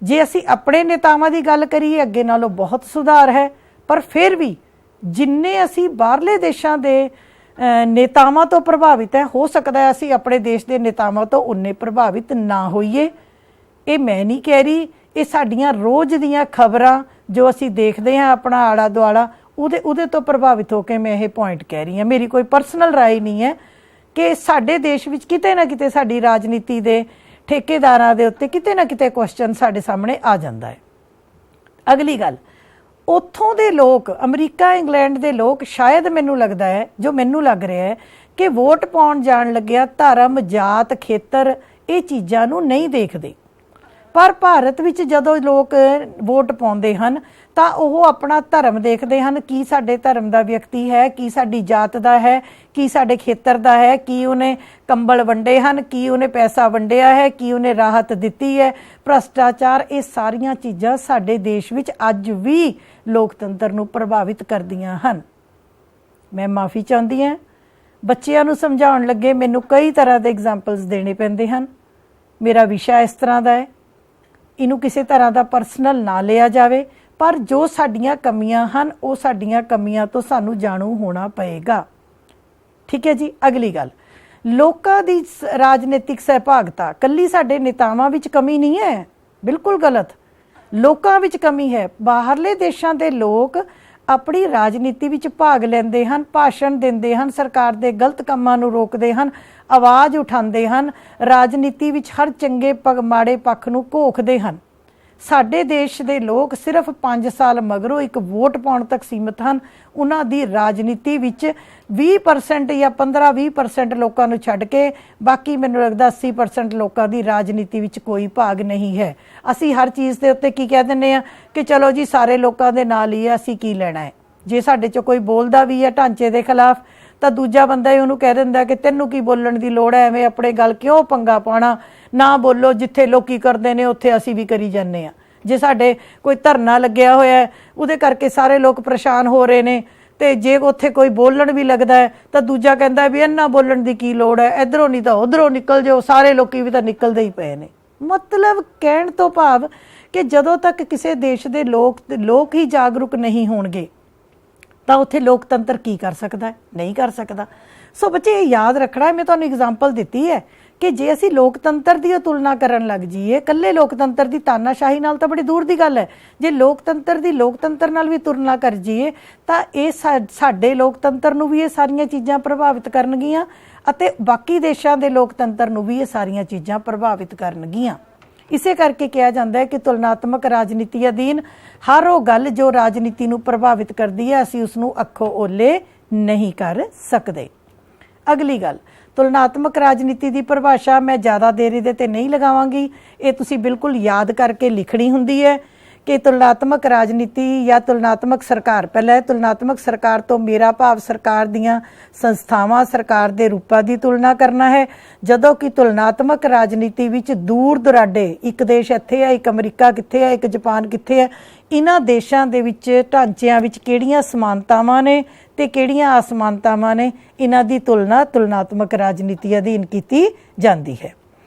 जे असी अपने नेतावां दी गल करिए अगे नालों बहुत सुधार है, पर फिर भी जिन्ने असी बाहरले देशां दे नेतावां तो प्रभावित है, हो सकता है असी अपने देश के नेतावां तो उन्ने प्रभावित ना होइए। ये मैं नहीं कह रही, ये साडियां रोज़ दियां खबरां जो असी देखते हैं अपना आला दुआला, उहदे तो प्रभावित होकर मैं ये पॉइंट कह रही हाँ। मेरी कोई परसनल राय नहीं है कि साडे देश विच किते ना किते साडी राजनीति दे ठेकेदारां दे उत्ते किते ना किते क्वेश्चन साडे सामने आ जांदा है। अगली गल, उत्थों दे लोग, अमरीका इंग्लैंड दे लोग, शायद मैनू लगता है, जो मैनू लग रहा है कि वोट पाउण जाण लग्गिया धर्म, जात, खेतर ये चीज़ां नू नहीं देखते। पर भारत विच जदों लोग वोट पाउंदे हन तां ओह अपना धर्म देखते हैं, की साडे धर्म का व्यक्ति है, की साडी जात का है, की साडे खेतर का है, की उन्हें कंबल वंडे हैं, की उन्हें पैसा वंडिया है, की उन्हें राहत दिती है, भ्रष्टाचार, ये सारियां चीज़ां साडे देश विच अज भी लोकतंत्र नूं प्रभावित करदियां हन। मैं माफ़ी चाहुंदी हां, बच्चिआं नूं समझाउण लगे मैनूं कई तरह के एग्जाम्पल्स देने पैंदे हन। मेरा विषय इस तरह का है, इनू किसी तरह का परसनल ना लिया जाए, पर जो साडियां कमियां हन वो साडियां कमियां तो सानू जाणू होना पएगा। ठीक है जी। अगली गल, लोकां दी राजनीतिक सहभागिता कल्ली साडे नेतावां विच कमी नहीं है, बिल्कुल गलत। लोकां विच कमी है। बाहरले देशां दे लोग अपनी राजनीति विच भाग लैंदे हन, भाषण दिंदे हन, सरकार दे गलत कामां नूं रोकदे हन, आवाज़ उठाते हैं, राजनीति विच हर चंगे माड़े पक्ष नूं घोखदे हन। ਸਾਡੇ ਦੇਸ਼ ਦੇ ਲੋਕ ਸਿਰਫ 5 ਸਾਲ ਮਗਰੋਂ ਇੱਕ ਵੋਟ ਪਾਉਣ ਤੱਕ ਸੀਮਿਤ ਹਨ। ਉਹਨਾਂ ਦੀ ਰਾਜਨੀਤੀ ਵਿੱਚ 20% ਜਾਂ 15-20% ਲੋਕਾਂ ਨੂੰ ਛੱਡ ਕੇ ਬਾਕੀ ਮੈਨੂੰ ਲੱਗਦਾ 80% ਲੋਕਾਂ ਦੀ ਰਾਜਨੀਤੀ ਵਿੱਚ ਕੋਈ ਭਾਗ ਨਹੀਂ ਹੈ। ਅਸੀਂ ਹਰ ਚੀਜ਼ ਦੇ ਉੱਤੇ ਕੀ ਕਹਿ ਦਿੰਦੇ ਆ ਕਿ ਚਲੋ ਜੀ ਸਾਰੇ ਲੋਕਾਂ ਦੇ ਨਾਲ ਹੀ ਆ, ਅਸੀਂ ਕੀ ਲੈਣਾ ਹੈ। ਜੇ ਸਾਡੇ 'ਚੋਂ ਕੋਈ ਬੋਲਦਾ ਵੀ ਹੈ ਢਾਂਚੇ ਦੇ ਖਿਲਾਫ ਤਾਂ ਦੂਜਾ ਬੰਦਾ ਹੀ ਉਹਨੂੰ ਕਹਿ ਦਿੰਦਾ ਕਿ ਤੈਨੂੰ ਕੀ ਬੋਲਣ ਦੀ ਲੋੜ ਹੈ, ਐਵੇਂ ਆਪਣੇ ਗੱਲ ਕਿਉਂ ਪੰਗਾ ਪਾਉਣਾ, ਨਾ ਬੋਲੋ, ਜਿੱਥੇ ਲੋਕੀ ਕਰਦੇ ਨੇ ਉੱਥੇ ਅਸੀਂ ਵੀ ਕਰੀ ਜਾਂਦੇ ਹਾਂ। ਜੇ ਸਾਡੇ ਕੋਈ ਧਰਨਾ ਲੱਗਿਆ ਹੋਇਆ ਉਹਦੇ ਕਰਕੇ ਸਾਰੇ ਲੋਕ ਪਰੇਸ਼ਾਨ ਹੋ ਰਹੇ ਨੇ ਤੇ ਜੇ ਉੱਥੇ ਕੋਈ ਬੋਲਣ ਵੀ ਲੱਗਦਾ ਹੈ ਤਾਂ ਦੂਜਾ ਕਹਿੰਦਾ ਵੀ ਇਹਨਾਂ ਬੋਲਣ ਦੀ ਕੀ ਲੋੜ ਹੈ, ਇੱਧਰੋਂ ਨਹੀਂ ਤਾਂ ਉੱਧਰੋਂ ਨਿਕਲ ਜਾਓ, ਸਾਰੇ ਲੋਕੀ ਵੀ ਤਾਂ ਨਿਕਲਦੇ ਹੀ ਪਏ ਨੇ। ਮਤਲਬ ਕਹਿਣ ਤੋਂ ਭਾਵ ਕਿ ਜਦੋਂ ਤੱਕ ਕਿਸੇ ਦੇਸ਼ ਦੇ ਲੋਕ ਹੀ ਜਾਗਰੂਕ ਨਹੀਂ ਹੋਣਗੇ ਤਾਂ ਉੱਥੇ ਲੋਕਤੰਤਰ ਕੀ ਕਰ ਸਕਦਾ ਹੈ, ਨਹੀਂ ਕਰ ਸਕਦਾ। ਸੋ ਬੱਚੇ ਇਹ ਯਾਦ ਰੱਖਣਾ, ਮੈਂ ਤੁਹਾਨੂੰ ਐਗਜ਼ਾਮਪਲ ਦਿੱਤੀ ਹੈ ਕਿ ਜੇ ਅਸੀਂ ਲੋਕਤੰਤਰ ਦੀ ਤੁਲਨਾ ਕਰਨ ਲੱਗ ਜਾਈਏ ਇਕੱਲੇ ਲੋਕਤੰਤਰ ਦੀ ਤਾਨਾਸ਼ਾਹੀ ਨਾਲ ਤਾਂ ਬੜੀ ਦੂਰ ਦੀ ਗੱਲ ਹੈ। ਜੇ ਲੋਕਤੰਤਰ ਨਾਲ ਵੀ ਤੁਲਨਾ ਕਰ ਜਾਈਏ ਤਾਂ ਇਹ ਸਾਡੇ ਲੋਕਤੰਤਰ ਨੂੰ ਵੀ ਇਹ ਸਾਰੀਆਂ ਚੀਜ਼ਾਂ ਪ੍ਰਭਾਵਿਤ ਕਰਨਗੀਆਂ ਅਤੇ ਬਾਕੀ ਦੇਸ਼ਾਂ ਦੇ ਲੋਕਤੰਤਰ ਨੂੰ ਵੀ ਇਹ ਸਾਰੀਆਂ ਚੀਜ਼ਾਂ ਪ੍ਰਭਾਵਿਤ ਕਰਨਗੀਆਂ। ਇਸੇ ਕਰਕੇ ਕਿਹਾ ਜਾਂਦਾ ਹੈ ਕਿ ਤੁਲਨਾਤਮਕ ਰਾਜਨੀਤੀ ਅਧੀਨ ਹਰ ਉਹ ਗੱਲ ਜੋ ਰਾਜਨੀਤੀ ਨੂੰ ਪ੍ਰਭਾਵਿਤ ਕਰਦੀ ਹੈ ਅਸੀਂ ਉਸ ਨੂੰ ਅੱਖੋਂ ਓਲੇ ਨਹੀਂ ਕਰ ਸਕਦੇ। ਅਗਲੀ ਗੱਲ, ਤੁਲਨਾਤਮਕ ਰਾਜਨੀਤੀ ਦੀ ਪਰਿਭਾਸ਼ਾ ਮੈਂ ਜ਼ਿਆਦਾ ਦੇਰ ਇਹਦੇ ਤੇ ਨਹੀਂ ਲਗਾਵਾਂਗੀ, ਇਹ ਤੁਸੀਂ ਬਿਲਕੁਲ ਯਾਦ ਕਰਕੇ ਲਿਖਣੀ ਹੁੰਦੀ ਹੈ ਕਿ ਤੁਲਨਾਤਮਕ ਰਾਜਨੀਤੀ ਜਾਂ ਤੁਲਨਾਤਮਕ ਸਰਕਾਰ। ਪਹਿਲਾਂ ਤੁਲਨਾਤਮਕ ਸਰਕਾਰ ਤੋਂ ਮੇਰਾ ਭਾਵ ਸਰਕਾਰ ਦੀਆਂ ਸੰਸਥਾਵਾਂ, ਸਰਕਾਰ ਦੇ ਰੂਪਾਂ ਦੀ ਤੁਲਨਾ ਕਰਨਾ ਹੈ, ਜਦੋਂ ਕਿ ਤੁਲਨਾਤਮਕ ਰਾਜਨੀਤੀ ਵਿੱਚ ਦੂਰ ਦੁਰਾਡੇ ਇੱਕ ਦੇਸ਼ ਇੱਥੇ ਹੈ, ਇੱਕ ਅਮਰੀਕਾ ਕਿੱਥੇ ਹੈ, ਇੱਕ ਜਾਪਾਨ ਕਿੱਥੇ ਹੈ, ਇਹਨਾਂ ਦੇਸ਼ਾਂ ਦੇ ਵਿੱਚ ਢਾਂਚਿਆਂ ਵਿੱਚ ਕਿਹੜੀਆਂ ਸਮਾਨਤਾਵਾਂ ਨੇ ਤੇ ਕਿਹੜੀਆਂ ਅਸਮਾਨਤਾਵਾਂ ਨੇ, ਇਹਨਾਂ ਦੀ ਤੁਲਨਾ ਤੁਲਨਾਤਮਕ ਰਾਜਨੀਤੀ ਅਧੀਨ ਕੀਤੀ ਜਾਂਦੀ ਹੈ।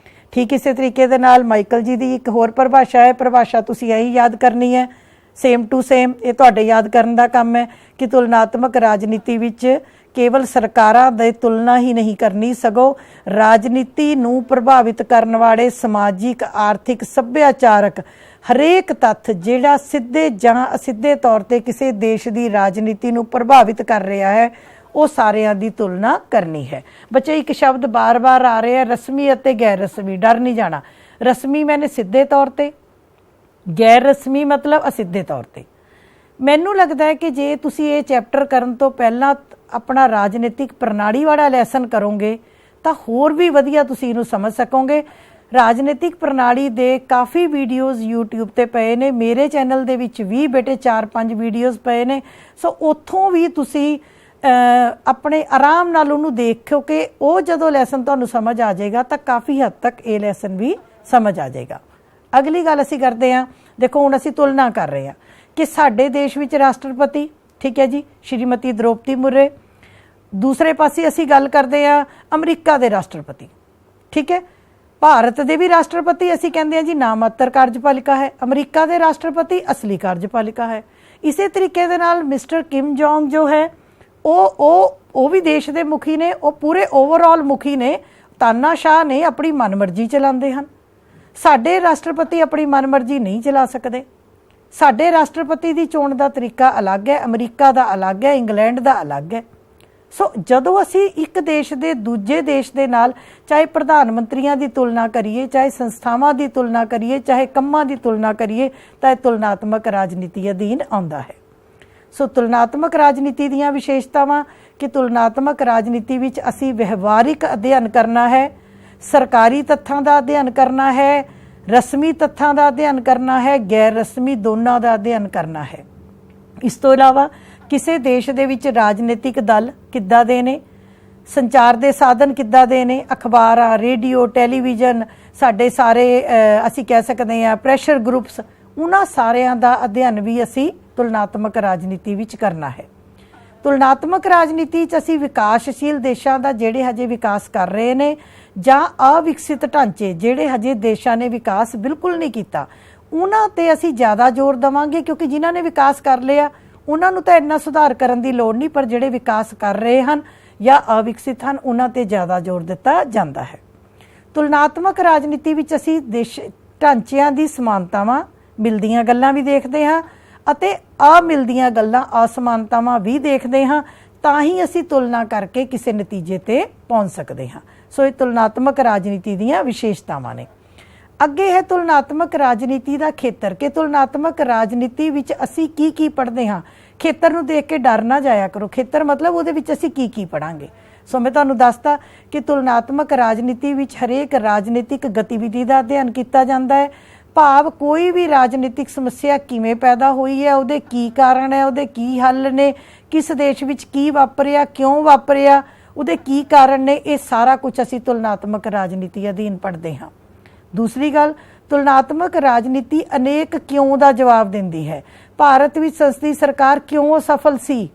ਠੀਕ ਇਸੇ ਤਰੀਕੇ ਦੇ ਨਾਲ ਮਾਈਕਲ ਜੀ ਦੀ ਇੱਕ ਹੋਰ ਪਰਿਭਾਸ਼ਾ ਹੈ, ਪਰਿਭਾਸ਼ਾ ਤੁਸੀਂ ਇਹੀ ਯਾਦ ਕਰਨੀ ਹੈ, ਸੇਮ ਟੂ ਸੇਮ, ਇਹ ਤੁਹਾਡੇ ਯਾਦ ਕਰਨ ਦਾ ਕੰਮ ਹੈ ਕਿ ਤੁਲਨਾਤਮਕ ਰਾਜਨੀਤੀ ਵਿੱਚ ਕੇਵਲ ਸਰਕਾਰਾਂ ਦੀ ਤੁਲਨਾ ਹੀ ਨਹੀਂ ਕਰਨੀ, ਸਗੋਂ ਰਾਜਨੀਤੀ ਨੂੰ ਪ੍ਰਭਾਵਿਤ ਕਰਨ ਵਾਲੇ ਸਮਾਜਿਕ, ਆਰਥਿਕ, ਸੱਭਿਆਚਾਰਕ ਹਰੇਕ ਤੱਥ ਜਿਹੜਾ ਸਿੱਧੇ ਜਾਂ ਅਸਿੱਧੇ ਤੌਰ ਤੇ ਕਿਸੇ ਦੇਸ਼ ਦੀ ਰਾਜਨੀਤੀ ਨੂੰ ਪ੍ਰਭਾਵਿਤ ਕਰ ਰਿਹਾ ਹੈ ਉਹ ਸਾਰਿਆਂ ਦੀ ਤੁਲਨਾ ਕਰਨੀ ਹੈ। ਬੱਚੇ ਇੱਕ ਸ਼ਬਦ ਬਾਰ-ਬਾਰ ਆ ਰਿਹਾ, ਰਸਮੀ ਅਤੇ ਗੈਰ ਰਸਮੀ। ਡਰ ਨਹੀਂ ਜਾਣਾ। ਰਸਮੀ ਮੈਨੇ ਸਿੱਧੇ ਤੌਰ ਤੇ, ਗੈਰ ਰਸਮੀ ਮਤਲਬ ਅਸਿੱਧੇ ਤੌਰ ਤੇ। ਮੈਨੂੰ ਲੱਗਦਾ ਹੈ ਕਿ ਜੇ ਤੁਸੀਂ ਇਹ ਚੈਪਟਰ ਕਰਨ ਤੋਂ ਪਹਿਲਾਂ ਆਪਣਾ ਰਾਜਨੀਤਿਕ ਪ੍ਰਣਾਲੀ ਵਾਲਾ ਲੈਸਨ ਕਰੋਗੇ ਤਾਂ ਹੋਰ ਵੀ ਵਧੀਆ ਤੁਸੀਂ ਇਹਨੂੰ ਸਮਝ ਸਕੋਗੇ। ਰਾਜਨੀਤਿਕ ਪ੍ਰਣਾਲੀ ਦੇ ਕਾਫੀ ਵੀਡੀਓਜ਼ YouTube ਤੇ ਪਏ ਨੇ, ਮੇਰੇ ਚੈਨਲ ਦੇ ਵਿੱਚ ਵੀ ਬੇਟੇ 4-5 ਵੀਡੀਓਜ਼ ਪਏ ਨੇ। ਸੋ ਉੱਥੋਂ ਵੀ ਤੁਸੀਂ ਆਪਣੇ ਆਰਾਮ ਨਾਲ ਉਹਨੂੰ ਦੇਖੋ ਕਿ ਉਹ ਜਦੋਂ ਲੈਸਨ ਤੁਹਾਨੂੰ ਸਮਝ ਆ ਜਾਏਗਾ ਤਾਂ ਕਾਫੀ ਹੱਦ ਤੱਕ ਇਹ ਲੈਸਨ ਵੀ ਸਮਝ ਆ ਜਾਏਗਾ। ਅਗਲੀ ਗੱਲ ਅਸੀਂ ਕਰਦੇ ਹਾਂ, ਦੇਖੋ ਹੁਣ ਅਸੀਂ ਤੁਲਨਾ ਕਰ ਰਹੇ ਹਾਂ ਕਿ ਸਾਡੇ ਦੇਸ਼ ਵਿੱਚ ਰਾਸ਼ਟਰਪਤੀ, ਠੀਕ ਹੈ ਜੀ, ਸ਼੍ਰੀਮਤੀ ਦ੍ਰੋਪਦੀ ਮੁਰਮੂ, ਦੂਸਰੇ ਪਾਸੇ ਅਸੀਂ ਗੱਲ ਕਰਦੇ ਹਾਂ ਅਮਰੀਕਾ ਦੇ ਰਾਸ਼ਟਰਪਤੀ, ਠੀਕ ਹੈ। ਭਾਰਤ ਦੇ ਵੀ ਰਾਸ਼ਟਰਪਤੀ ਅਸੀਂ ਕਹਿੰਦੇ ਹਾਂ ਜੀ ਨਾਮਾਤਰ ਕਾਰਜਪਾਲਿਕਾ ਹੈ, ਅਮਰੀਕਾ ਦੇ ਰਾਸ਼ਟਰਪਤੀ ਅਸਲੀ ਕਾਰਜਪਾਲਿਕਾ ਹੈ। ਇਸੇ ਤਰੀਕੇ ਦੇ ਨਾਲ ਮਿਸਟਰ ਕਿਮ ਜੋਂਗ ਜੋ ਹੈ ਉਹ ਵੀ ਦੇਸ਼ ਦੇ ਮੁਖੀ ਨੇ, ਉਹ ਪੂਰੇ ਓਵਰਆਲ ਮੁਖੀ ਨੇ, ਤਾਨਾਸ਼ਾਹ ਨੇ, ਆਪਣੀ ਮਨਮਰਜ਼ੀ ਚਲਾਉਂਦੇ ਹਨ। ਸਾਡੇ ਰਾਸ਼ਟਰਪਤੀ ਆਪਣੀ ਮਨਮਰਜ਼ੀ ਨਹੀਂ ਚਲਾ ਸਕਦੇ। ਸਾਡੇ ਰਾਸ਼ਟਰਪਤੀ ਦੀ ਚੋਣ ਦਾ ਤਰੀਕਾ ਅਲੱਗ ਹੈ, ਅਮਰੀਕਾ ਦਾ ਅਲੱਗ ਹੈ, ਇੰਗਲੈਂਡ ਦਾ ਅਲੱਗ ਹੈ। ਸੋ ਜਦੋਂ ਅਸੀਂ ਇੱਕ ਦੇਸ਼ ਦੇ ਦੂਜੇ ਦੇਸ਼ ਦੇ ਨਾਲ ਚਾਹੇ ਪ੍ਰਧਾਨ ਮੰਤਰੀਆਂ ਦੀ ਤੁਲਨਾ ਕਰੀਏ, ਚਾਹੇ ਸੰਸਥਾਵਾਂ ਦੀ ਤੁਲਨਾ ਕਰੀਏ, ਚਾਹੇ ਕੰਮਾਂ ਦੀ ਤੁਲਨਾ ਕਰੀਏ ਤਾਂ ਇਹ ਤੁਲਨਾਤਮਕ ਰਾਜਨੀਤੀ ਅਧੀਨ ਆਉਂਦਾ ਹੈ। ਸੋ ਤੁਲਨਾਤਮਕ ਰਾਜਨੀਤੀ ਦੀਆਂ ਵਿਸ਼ੇਸ਼ਤਾਵਾਂ ਕਿ ਤੁਲਨਾਤਮਕ ਰਾਜਨੀਤੀ ਵਿੱਚ ਅਸੀਂ ਵਿਵਹਾਰਿਕ ਅਧਿਐਨ ਕਰਨਾ ਹੈ, ਸਰਕਾਰੀ ਤੱਥਾਂ ਦਾ ਅਧਿਐਨ ਕਰਨਾ ਹੈ, ਰਸਮੀ ਤੱਥਾਂ ਦਾ ਅਧਿਐਨ ਕਰਨਾ ਹੈ, ਗੈਰ ਰਸਮੀ ਦੋਨਾਂ ਦਾ ਅਧਿਐਨ ਕਰਨਾ ਹੈ। ਇਸ ਤੋਂ ਇਲਾਵਾ ਕਿਸੇ ਦੇਸ਼ ਦੇ ਵਿੱਚ ਰਾਜਨੀਤਿਕ ਦਲ ਕਿੱਦਾਂ ਦੇ ਨੇ, ਸੰਚਾਰ ਦੇ ਸਾਧਨ ਕਿੱਦਾਂ ਦੇ ਨੇ, ਅਖਬਾਰਾਂ, ਰੇਡੀਓ, ਟੈਲੀਵਿਜ਼ਨ, ਸਾਡੇ ਸਾਰੇ ਅਸੀਂ ਕਹਿ ਸਕਦੇ ਹਾਂ ਪ੍ਰੈਸ਼ਰ ਗਰੁੱਪਸ, ਉਹਨਾਂ ਸਾਰਿਆਂ ਦਾ ਅਧਿਐਨ ਵੀ ਅਸੀਂ ਤੁਲਨਾਤਮਕ ਰਾਜਨੀਤੀ ਵਿੱਚ ਕਰਨਾ ਹੈ। ਤੁਲਨਾਤਮਕ ਰਾਜਨੀਤੀ 'ਚ ਅਸੀਂ ਵਿਕਾਸਸ਼ੀਲ ਦੇਸ਼ਾਂ ਦਾ ਜਿਹੜੇ ਹਜੇ ਵਿਕਾਸ ਕਰ ਰਹੇ ਨੇ ਜਾਂ ਅਵਿਕਸਿਤ ਢਾਂਚੇ ਜਿਹੜੇ ਹਜੇ ਦੇਸ਼ਾਂ ਨੇ ਵਿਕਾਸ ਬਿਲਕੁਲ ਨਹੀਂ ਕੀਤਾ, ਉਹਨਾਂ ਤੇ ਅਸੀਂ ਜ਼ਿਆਦਾ ਜ਼ੋਰ ਦੇਵਾਂਗੇ, ਕਿਉਂਕਿ ਜਿਨ੍ਹਾਂ ਨੇ ਵਿਕਾਸ ਕਰ ਲਿਆ ਉਹਨਾਂ ਨੂੰ ਤਾਂ ਇੰਨਾ ਸੁਧਾਰ ਕਰਨ ਦੀ ਲੋੜ ਨਹੀਂ, ਪਰ ਜਿਹੜੇ ਵਿਕਾਸ ਕਰ ਰਹੇ ਹਨ ਜਾਂ ਅਵਿਕਸਿਤ ਹਨ ਉਹਨਾਂ ਤੇ ਜ਼ਿਆਦਾ ਜ਼ੋਰ ਦਿੱਤਾ ਜਾਂਦਾ ਹੈ। ਤੁਲਨਾਤਮਕ ਰਾਜਨੀਤੀ ਵਿੱਚ ਅਸੀਂ ਦੇਸ਼ ਢਾਂਚਿਆਂ ਦੀ ਸਮਾਨਤਾਵਾਂ, ਮਿਲਦੀਆਂ ਗੱਲਾਂ ਵੀ ਦੇਖਦੇ ਹਾਂ ਅਤੇ ਅਮਿਲਦੀਆਂ ਗੱਲਾਂ, ਅਸਮਾਨਤਾਵਾਂ ਵੀ ਦੇਖਦੇ ਹਾਂ, ਤਾਂ ਹੀ ਅਸੀਂ ਤੁਲਨਾ ਕਰਕੇ ਕਿਸੇ ਨਤੀਜੇ ਤੇ ਪਹੁੰਚ ਸਕਦੇ ਹਾਂ। ਸੋ ਇਹ ਤੁਲਨਾਤਮਕ ਰਾਜਨੀਤੀ ਦੀਆਂ ਵਿਸ਼ੇਸ਼ਤਾਵਾਂ ਨੇ। ਅੱਗੇ ਹੈ ਤੁਲਨਾਤਮਕ ਰਾਜਨੀਤੀ ਦਾ ਖੇਤਰ, ਕਿ ਤੁਲਨਾਤਮਕ ਰਾਜਨੀਤੀ ਵਿੱਚ ਅਸੀਂ ਕੀ ਪੜ੍ਹਦੇ ਹਾਂ। ਖੇਤਰ ਨੂੰ ਦੇਖ ਕੇ ਡਰ ਨਾ ਜਾਇਆ ਕਰੋ, ਖੇਤਰ ਮਤਲਬ ਉਹਦੇ ਵਿੱਚ ਅਸੀਂ ਕੀ ਪੜਾਂਗੇ। ਸੋ ਮੈਂ ਤੁਹਾਨੂੰ ਦੱਸਦਾ ਕਿ ਤੁਲਨਾਤਮਕ ਰਾਜਨੀਤੀ ਵਿੱਚ ਹਰੇਕ ਰਾਜਨੀਤਿਕ ਗਤੀਵਿਧੀ ਦਾ ਅਧਿਐਨ ਕੀਤਾ ਜਾਂਦਾ ਹੈ। ਭਾਵ ਕੋਈ ਵੀ ਰਾਜਨੀਤਿਕ ਸਮੱਸਿਆ ਕਿਵੇਂ ਪੈਦਾ ਹੋਈ ਹੈ, ਉਹਦੇ ਕੀ ਕਾਰਨ ਹੈ, ਉਹਦੇ ਕੀ ਹੱਲ ਨੇ, ਕਿਸ ਦੇਸ਼ ਵਿੱਚ ਕੀ ਵਾਪਰਿਆ, ਕਿਉਂ ਵਾਪਰਿਆ, ਉਹਦੇ ਕੀ ਕਾਰਨ ਨੇ, ਇਹ ਸਾਰਾ ਕੁਝ ਅਸੀਂ ਤੁਲਨਾਤਮਕ ਰਾਜਨੀਤੀ ਅਧੀਨ ਪੜ੍ਹਦੇ ਹਾਂ। ਦੂਸਰੀ ਗੱਲ, ਤੁਲਨਾਤਮਕ ਰਾਜਨੀਤੀ ਅਨੇਕ ਕਿਉਂ ਦਾ ਜਵਾਬ ਦਿੰਦੀ ਹੈ। ਭਾਰਤ ਵਿੱਚ ਸੰਸਦੀ ਸਰਕਾਰ ਕਿਉਂ ਅਸਫਲ ਸੀ,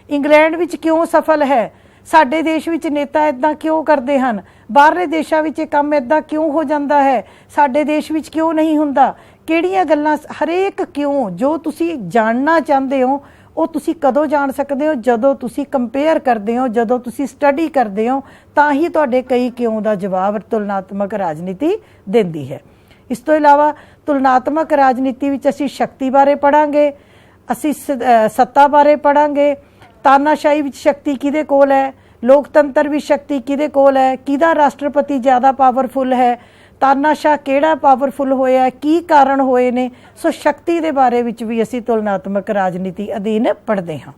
ਇੰਗਲੈਂਡ ਵਿੱਚ ਕਿਉਂ ਸਫਲ ਹੈ, ਸਾਡੇ ਦੇਸ਼ ਵਿੱਚ ਨੇਤਾ ਇਦਾਂ ਕਿਉਂ ਕਰਦੇ ਹਨ, ਬਾਹਰਲੇ ਦੇਸ਼ਾਂ ਵਿੱਚ ਇਹ ਕੰਮ ਇਦਾਂ ਕਿਉਂ ਹੋ ਜਾਂਦਾ ਹੈ, ਸਾਡੇ ਦੇਸ਼ ਵਿੱਚ ਕਿਉਂ ਨਹੀਂ ਹੁੰਦਾ, ਕਿਹੜੀਆਂ ਗੱਲਾਂ, ਹਰੇਕ ਕਿਉਂ ਜੋ ਤੁਸੀਂ ਜਾਣਨਾ ਚਾਹੁੰਦੇ ਹੋ ਉਹ ਤੁਸੀਂ ਕਦੋਂ ਜਾਣ ਸਕਦੇ ਹੋ, ਜਦੋਂ ਤੁਸੀਂ ਕੰਪੇਅਰ ਕਰਦੇ ਹੋ, ਜਦੋਂ ਤੁਸੀਂ ਸਟੱਡੀ ਕਰਦੇ ਹੋ, ਤਾਂ ਹੀ ਤੁਹਾਡੇ ਕਈ ਕਿਉਂ ਦਾ ਜਵਾਬ ਤੁਲਨਾਤਮਕ ਰਾਜਨੀਤੀ ਦਿੰਦੀ ਹੈ। ਇਸ ਤੋਂ ਇਲਾਵਾ ਤੁਲਨਾਤਮਕ ਰਾਜਨੀਤੀ ਵਿੱਚ ਅਸੀਂ ਸ਼ਕਤੀ ਬਾਰੇ ਪੜਾਂਗੇ, ਅਸੀਂ ਸੱਤਾ ਬਾਰੇ ਪੜਾਂਗੇ, ਤਾਨਾਸ਼ਾਹੀ ਵਿੱਚ ਸ਼ਕਤੀ ਕਿਹਦੇ ਕੋਲ ਹੈ, ਲੋਕਤੰਤਰ ਵਿੱਚ ਸ਼ਕਤੀ ਕਿਹਦੇ ਕੋਲ ਹੈ, ਕਿਹਦਾ ਰਾਸ਼ਟਰਪਤੀ ਜ਼ਿਆਦਾ ਪਾਵਰਫੁਲ ਹੈ, ਤਾਨਾਸ਼ਾਹ ਕਿਹੜਾ ਪਾਵਰਫੁਲ ਹੋਇਆ, ਕੀ ਕਾਰਨ ਹੋਏ ਨੇ। ਸੋ ਸ਼ਕਤੀ ਦੇ ਬਾਰੇ ਵਿੱਚ ਵੀ ਅਸੀਂ ਤੁਲਨਾਤਮਕ ਰਾਜਨੀਤੀ ਅਧੀਨ ਪੜ੍ਹਦੇ ਹਾਂ।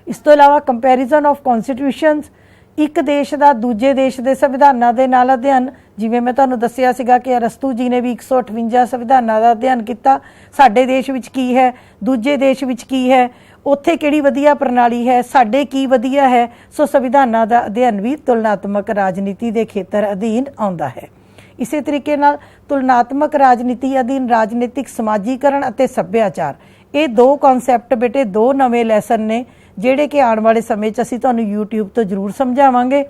ਇਸ ਤੋਂ ਇਲਾਵਾ ਕੰਪੈਰੀਜ਼ਨ ਆਫ ਕਨਸਟੀਟਿਊਸ਼ਨਸ, ਇੱਕ ਦੇਸ਼ ਦਾ ਦੂਜੇ ਦੇਸ਼ ਦੇ ਸੰਵਿਧਾਨਾਂ ਦੇ ਨਾਲ ਅਧਿਐਨ। ਜਿਵੇਂ ਮੈਂ ਤੁਹਾਨੂੰ ਦੱਸਿਆ ਸੀਗਾ ਕਿ ਅਰਸਤੂ ਜੀ ਨੇ ਵੀ 158 ਸੰਵਿਧਾਨਾਂ ਦਾ ਅਧਿਐਨ ਕੀਤਾ। ਸਾਡੇ ਦੇਸ਼ ਵਿੱਚ ਕੀ ਹੈ, ਦੂਜੇ ਦੇਸ਼ ਵਿੱਚ ਕੀ ਹੈ, ਉੱਥੇ ਕਿਹੜੀ ਵਧੀਆ ਪ੍ਰਣਾਲੀ ਹੈ, ਸਾਡੇ ਕੀ ਵਧੀਆ ਹੈ। ਸੋ ਸੰਵਿਧਾਨਾਂ ਦਾ ਅਧਿਐਨ ਵੀ ਤੁਲਨਾਤਮਕ ਰਾਜਨੀਤੀ ਦੇ ਖੇਤਰ ਅਧੀਨ ਆਉਂਦਾ ਹੈ। ਇਸੇ ਤਰੀਕੇ ਨਾਲ ਤੁਲਨਾਤਮਕ ਰਾਜਨੀਤੀ ਅਧੀਨ ਰਾਜਨੀਤਿਕ ਸਮਾਜੀਕਰਨ ਅਤੇ ਸੱਭਿਆਚਾਰ, ਇਹ ਦੋ ਕਨਸੈਪਟ ਬੇਟੇ, ਦੋ ਨਵੇਂ ਲੈਸਨ ਨੇ ਜਿਹੜੇ ਕਿ ਆਉਣ ਵਾਲੇ ਸਮੇਂ 'ਚ ਅਸੀਂ ਤੁਹਾਨੂੰ YouTube ਤੋਂ ਜ਼ਰੂਰ ਸਮਝਾਵਾਂਗੇ।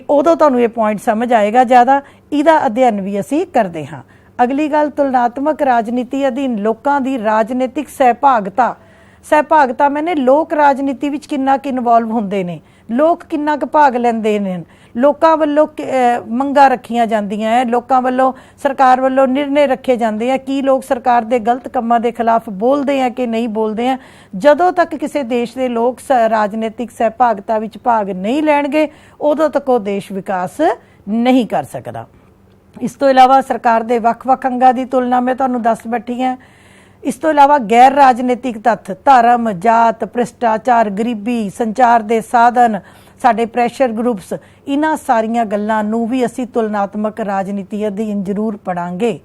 ਉਦੋਂ ਤੁਹਾਨੂੰ ਇਹ ਪੁਆਇੰਟ ਸਮਝ ਆਏਗਾ ਜ਼ਿਆਦਾ। ਇਹਦਾ ਅਧਿਐਨ ਵੀ ਅਸੀਂ ਕਰਦੇ ਹਾਂ। ਅਗਲੀ ਗੱਲ, ਤੁਲਨਾਤਮਕ ਰਾਜਨੀਤੀ ਅਧੀਨ ਲੋਕਾਂ ਦੀ ਰਾਜਨੀਤਿਕ ਸਹਿਭਾਗਤਾ ਮੈਨੇ ਲੋਕ ਰਾਜਨੀਤੀ ਵਿੱਚ ਕਿੰਨਾ ਕੁ ਇਨਵੋਲਵ ਹੁੰਦੇ ਨੇ, ਲੋਕ ਕਿੰਨਾ ਕੁ ਭਾਗ ਲੈਂਦੇ ਨੇ, ਲੋਕਾਂ ਵੱਲੋਂ ਮੰਗਾਂ ਰੱਖੀਆਂ ਜਾਂਦੀਆਂ ਹੈ, ਲੋਕਾਂ ਵੱਲੋਂ ਸਰਕਾਰ ਵੱਲੋਂ ਨਿਰਣੇ ਰੱਖੇ ਜਾਂਦੇ ਆ, ਕੀ ਲੋਕ ਸਰਕਾਰ ਦੇ ਗਲਤ ਕੰਮਾਂ ਦੇ ਖਿਲਾਫ ਬੋਲਦੇ ਆ ਕਿ ਨਹੀਂ ਬੋਲਦੇ ਆ। ਜਦੋਂ ਤੱਕ ਕਿਸੇ ਦੇਸ਼ ਦੇ ਲੋਕ ਰਾਜਨੀਤਿਕ ਸਹਿਭਾਗਤਾ ਵਿੱਚ ਭਾਗ ਨਹੀਂ ਲੈਣਗੇ ਉਦੋਂ ਤੱਕ ਉਹ ਦੇਸ਼ ਵਿਕਾਸ ਨਹੀਂ ਕਰ ਸਕਦਾ। ਇਸ ਤੋਂ ਇਲਾਵਾ ਸਰਕਾਰ ਦੇ ਵੱਖ-ਵੱਖ ਅੰਗਾਂ ਦੀ ਤੁਲਨਾ ਮੈਂ ਤੁਹਾਨੂੰ ਦੱਸ ਬੈਠੀ ਹਾਂ। ਇਸ ਤੋਂ ਇਲਾਵਾ ਗੈਰ ਰਾਜਨੀਤਿਕ ਤੱਥ, ਧਰਮ, ਜਾਤ, ਭ੍ਰਿਸ਼ਟਾਚਾਰ, ਗਰੀਬੀ, ਸੰਚਾਰ ਦੇ ਸਾਧਨ, ਸਾਡੇ ਪ੍ਰੈਸ਼ਰ ਗਰੁੱਪਸ, ਇਹਨਾਂ ਸਾਰੀਆਂ ਗੱਲਾਂ ਨੂੰ ਵੀ ਅਸੀਂ ਤੁਲਨਾਤਮਕ ਰਾਜਨੀਤੀ ਅਧੀਨ ਜ਼ਰੂਰ ਪੜਾਂਗੇ।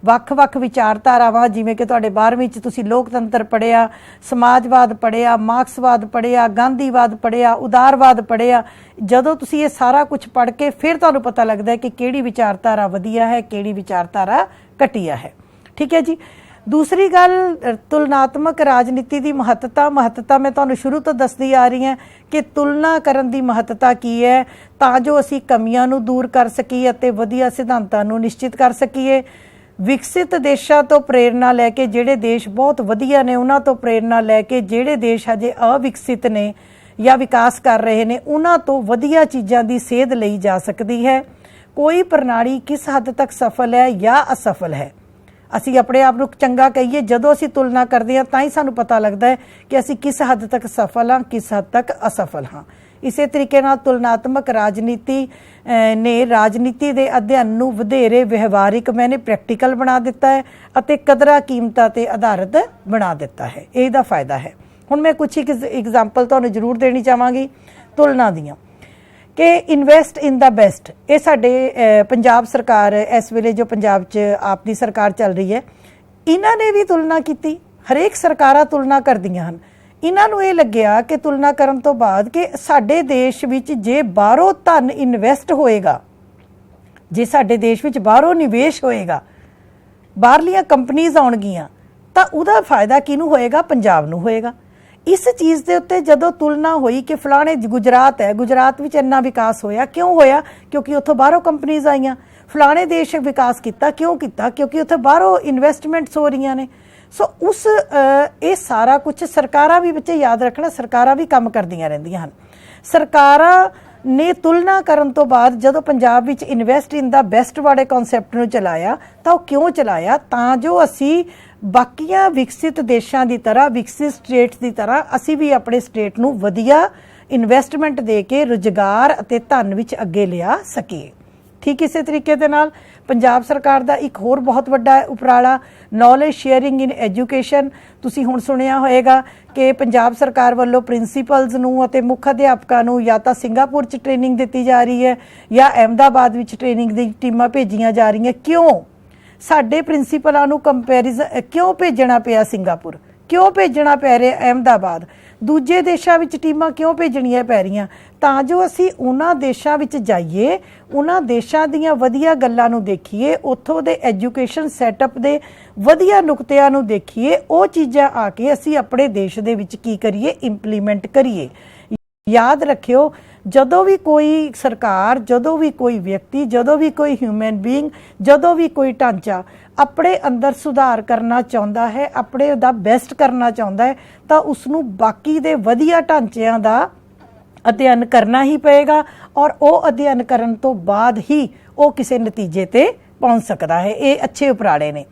ਵੱਖ-ਵੱਖ ਵਿਚਾਰਧਾਰਾਵਾਂ, ਜਿਵੇਂ ਕਿ ਤੁਹਾਡੇ 12ਵੀਂ 'ਚ ਤੁਸੀਂ ਲੋਕਤੰਤਰ ਪੜ੍ਹਿਆ, ਸਮਾਜਵਾਦ ਪੜ੍ਹਿਆ, ਮਾਰਕਸਵਾਦ ਪੜ੍ਹਿਆ, ਗਾਂਧੀਵਾਦ ਪੜ੍ਹਿਆ, ਉਦਾਰਵਾਦ ਪੜ੍ਹਿਆ। ਜਦੋਂ ਤੁਸੀਂ ਇਹ ਸਾਰਾ ਕੁਝ ਪੜ੍ਹ ਕੇ ਫਿਰ ਤੁਹਾਨੂੰ ਪਤਾ ਲੱਗਦਾ ਹੈ ਕਿ ਕਿਹੜੀ ਵਿਚਾਰਧਾਰਾ ਵਧੀਆ ਹੈ, ਕਿਹੜੀ ਵਿਚਾਰਧਾਰਾ ਘਟੀਆ ਹੈ। ਠੀਕ ਹੈ ਜੀ। ਦੂਸਰੀ ਗੱਲ, ਤੁਲਨਾਤਮਕ ਰਾਜਨੀਤੀ ਦੀ ਮਹੱਤਤਾ ਮੈਂ ਤੁਹਾਨੂੰ ਸ਼ੁਰੂ ਤੋਂ ਦੱਸਦੀ ਆ ਰਹੀ ਹਾਂ ਕਿ ਤੁਲਨਾ ਕਰਨ ਦੀ ਮਹੱਤਤਾ ਕੀ ਹੈ, ਤਾਂ ਜੋ ਅਸੀਂ ਕਮੀਆਂ ਨੂੰ ਦੂਰ ਕਰ ਸਕੀਏ ਅਤੇ ਵਧੀਆ ਸਿਧਾਂਤਾਂ ਨੂੰ ਨਿਸ਼ਚਿਤ ਕਰ ਸਕੀਏ। ਵਿਕਸਿਤ ਦੇਸ਼ਾਂ ਤੋਂ ਪ੍ਰੇਰਨਾ ਲੈ ਕੇ, ਜਿਹੜੇ ਦੇਸ਼ ਬਹੁਤ ਵਧੀਆ ਨੇ ਉਹਨਾਂ ਤੋਂ ਪ੍ਰੇਰਨਾ ਲੈ ਕੇ ਜਿਹੜੇ ਦੇਸ਼ ਹਜੇ ਅਵਿਕਸਿਤ ਨੇ ਜਾਂ ਵਿਕਾਸ ਕਰ ਰਹੇ ਨੇ ਉਹਨਾਂ ਤੋਂ ਵਧੀਆ ਚੀਜ਼ਾਂ ਦੀ ਸੇਧ ਲਈ ਜਾ ਸਕਦੀ ਹੈ। ਕੋਈ ਪ੍ਰਣਾਲੀ ਕਿਸ ਹੱਦ ਤੱਕ ਸਫਲ ਹੈ ਜਾਂ ਅਸਫਲ ਹੈ, ਅਸੀਂ ਆਪਣੇ ਆਪ ਨੂੰ ਚੰਗਾ ਕਹੀਏ ਜਦੋਂ ਅਸੀਂ ਤੁਲਨਾ ਕਰਦੇ ਹਾਂ ਤਾਂ ਹੀ ਸਾਨੂੰ ਪਤਾ ਲੱਗਦਾ ਹੈ ਕਿ ਅਸੀਂ ਕਿਸ ਹੱਦ ਤੱਕ ਸਫਲ ਹਾਂ, ਕਿਸ ਹੱਦ ਤੱਕ ਅਸਫਲ ਹਾਂ। ਇਸੇ ਤਰੀਕੇ ਨਾਲ ਤੁਲਨਾਤਮਕ ਰਾਜਨੀਤੀ ਨੇ ਰਾਜਨੀਤੀ ਦੇ ਅਧਿਐਨ ਨੂੰ ਵਧੇਰੇ ਵਿਵਹਾਰਿਕ ਪ੍ਰੈਕਟੀਕਲ ਬਣਾ ਦਿੱਤਾ ਹੈ ਅਤੇ ਕਦਰਾਂ ਕੀਮਤਾਂ ਤੇ ਆਧਾਰਿਤ ਬਣਾ ਦਿੱਤਾ ਹੈ। ਇਹਦਾ ਫਾਇਦਾ ਹੈ। ਹੁਣ ਮੈਂ ਕੁਝ ਇੱਕ ਐਗਜ਼ਾਮਪਲ ਤੁਹਾਨੂੰ ਜ਼ਰੂਰ ਦੇਣੀ ਚਾਹਾਂਗੀ ਤੁਲਨਾ ਦੀਆਂ, ਕਿ ਇਨਵੈਸਟ ਇਨ ਦਾ ਬੈਸਟ। ਇਹ ਸਾਡੇ ਪੰਜਾਬ ਸਰਕਾਰ ਇਸ ਵੇਲੇ ਜੋ ਪੰਜਾਬ 'ਚ ਆਪ ਦੀ ਸਰਕਾਰ ਚੱਲ ਰਹੀ ਹੈ, ਇਹਨਾਂ ਨੇ ਵੀ ਤੁਲਨਾ ਕੀਤੀ। ਹਰੇਕ ਸਰਕਾਰਾਂ ਤੁਲਨਾ ਕਰਦੀਆਂ ਹਨ। ਇਹਨਾਂ ਨੂੰ ਇਹ ਲੱਗਿਆ ਕਿ ਤੁਲਨਾ ਕਰਨ ਤੋਂ ਬਾਅਦ ਕਿ ਸਾਡੇ ਦੇਸ਼ ਵਿੱਚ ਜੇ ਬਾਹਰੋਂ ਧਨ ਇਨਵੈਸਟ ਹੋਏਗਾ, ਜੇ ਸਾਡੇ ਦੇਸ਼ ਵਿੱਚ ਬਾਹਰੋਂ ਨਿਵੇਸ਼ ਹੋਏਗਾ, ਬਾਹਰਲੀਆਂ ਕੰਪਨੀਆਂ ਆਉਣਗੀਆਂ, ਤਾਂ ਉਹਦਾ ਫਾਇਦਾ ਕਿਹਨੂੰ ਹੋਏਗਾ? ਪੰਜਾਬ ਨੂੰ ਹੋਏਗਾ। ਇਸ ਚੀਜ਼ ਦੇ ਉੱਤੇ ਜਦੋਂ ਤੁਲਨਾ ਹੋਈ ਕਿ ਫਲਾਣੇ ਗੁਜਰਾਤ ਹੈ, ਗੁਜਰਾਤ ਵਿੱਚ ਇੰਨਾ ਵਿਕਾਸ ਹੋਇਆ, ਕਿਉਂ ਹੋਇਆ? ਕਿਉਂਕਿ ਉੱਥੋਂ ਬਾਹਰੋਂ ਕੰਪਨੀਆਂ ਆਈਆਂ। ਫਲਾਣੇ ਦੇਸ਼ ਵਿਕਾਸ ਕੀਤਾ, ਕਿਉਂ ਕੀਤਾ? ਕਿਉਂਕਿ ਉੱਥੇ ਬਾਹਰੋਂ ਇਨਵੈਸਟਮੈਂਟਸ ਹੋ ਰਹੀਆਂ ਨੇ। ਸੋ ਇਹ ਸਾਰਾ ਕੁਝ ਸਰਕਾਰਾਂ ਵੀ ਬੱਚੇ ਯਾਦ ਰੱਖਣਾ, ਸਰਕਾਰਾਂ ਵੀ ਕੰਮ ਕਰਦੀਆਂ ਰਹਿੰਦੀਆਂ ਹਨ। ਸਰਕਾਰਾਂ ਨੇ ਤੁਲਨਾ ਕਰਨ ਤੋਂ ਬਾਅਦ ਜਦੋਂ ਪੰਜਾਬ ਵਿੱਚ ਇਨਵੈਸਟ ਇਨ ਦਾ ਬੈਸਟ ਵਾਲੇ ਕਨਸੈਪਟ ਨੂੰ ਚਲਾਇਆ, ਤਾਂ ਉਹ ਕਿਉਂ ਚਲਾਇਆ? ਤਾਂ ਜੋ ਅਸੀਂ ਬਾਕੀਆਂ ਵਿਕਸਿਤ ਦੇਸ਼ਾਂ ਦੀ ਤਰ੍ਹਾਂ, ਵਿਕਸਿਤ ਸਟੇਟਸ ਦੀ ਤਰ੍ਹਾਂ ਅਸੀਂ ਵੀ ਆਪਣੇ ਸਟੇਟ ਨੂੰ ਵਧੀਆ ਇਨਵੈਸਟਮੈਂਟ ਦੇ ਕੇ ਰੁਜ਼ਗਾਰ ਅਤੇ ਧਨ ਵਿੱਚ ਅੱਗੇ ਲਿਆ ਸਕੀਏ। ठीक इसे तरीके दे नाल पंजाब सरकार दा एक होर बहुत वड्डा उपराला नॉलेज शेयरिंग इन एजुकेशन। तुसीं हुण सुनिया होएगा कि पंजाब सरकार वालों प्रिंसीपल्स नूं अते मुख अध्यापकां नूं या तां सिंगापुर च ट्रेनिंग दित्ती जा रही है या अहमदाबाद विच ट्रेनिंग दी टीमां भेजियां जा रही हैं। क्यों साडे प्रिंसीपलां नूं कंपैरिजन क्यों भेजना पिया सिंगापुर, क्यों भेजना पै रहा अहमदाबाद, दूजे देशों में टीमां क्यों भेजनियां पै रही तां जो असी उन्हां देशों में जाइए, उन्हां देशों दीयां वधिया गल्लां नूं देखीए, उत्थों दे एजुकेशन सैटअप दे वधिया नुकतिਆਂ नूं देखीए, वो चीज़ां आके असी अपने देश दे विच की करिए इंप्लीमेंट करिए। याद रखियो जदों भी कोई सरकार, जदों भी कोई व्यक्ति, जदों भी कोई ह्यूमन बीइंग, जदों भी कोई ढांचा अपने अंदर सुधार करना चाहता है, अपने दा बेस्ट करना चाहता है, तो उसनूं बाकी दे वधिया ढांचिਆਂ ਦਾ अध्ययन करना ही पेगा और वो अध्ययन करन तो बाद ही वो किसी नतीजे ते पहुँच सकता है। ये अच्छे उपराले ने।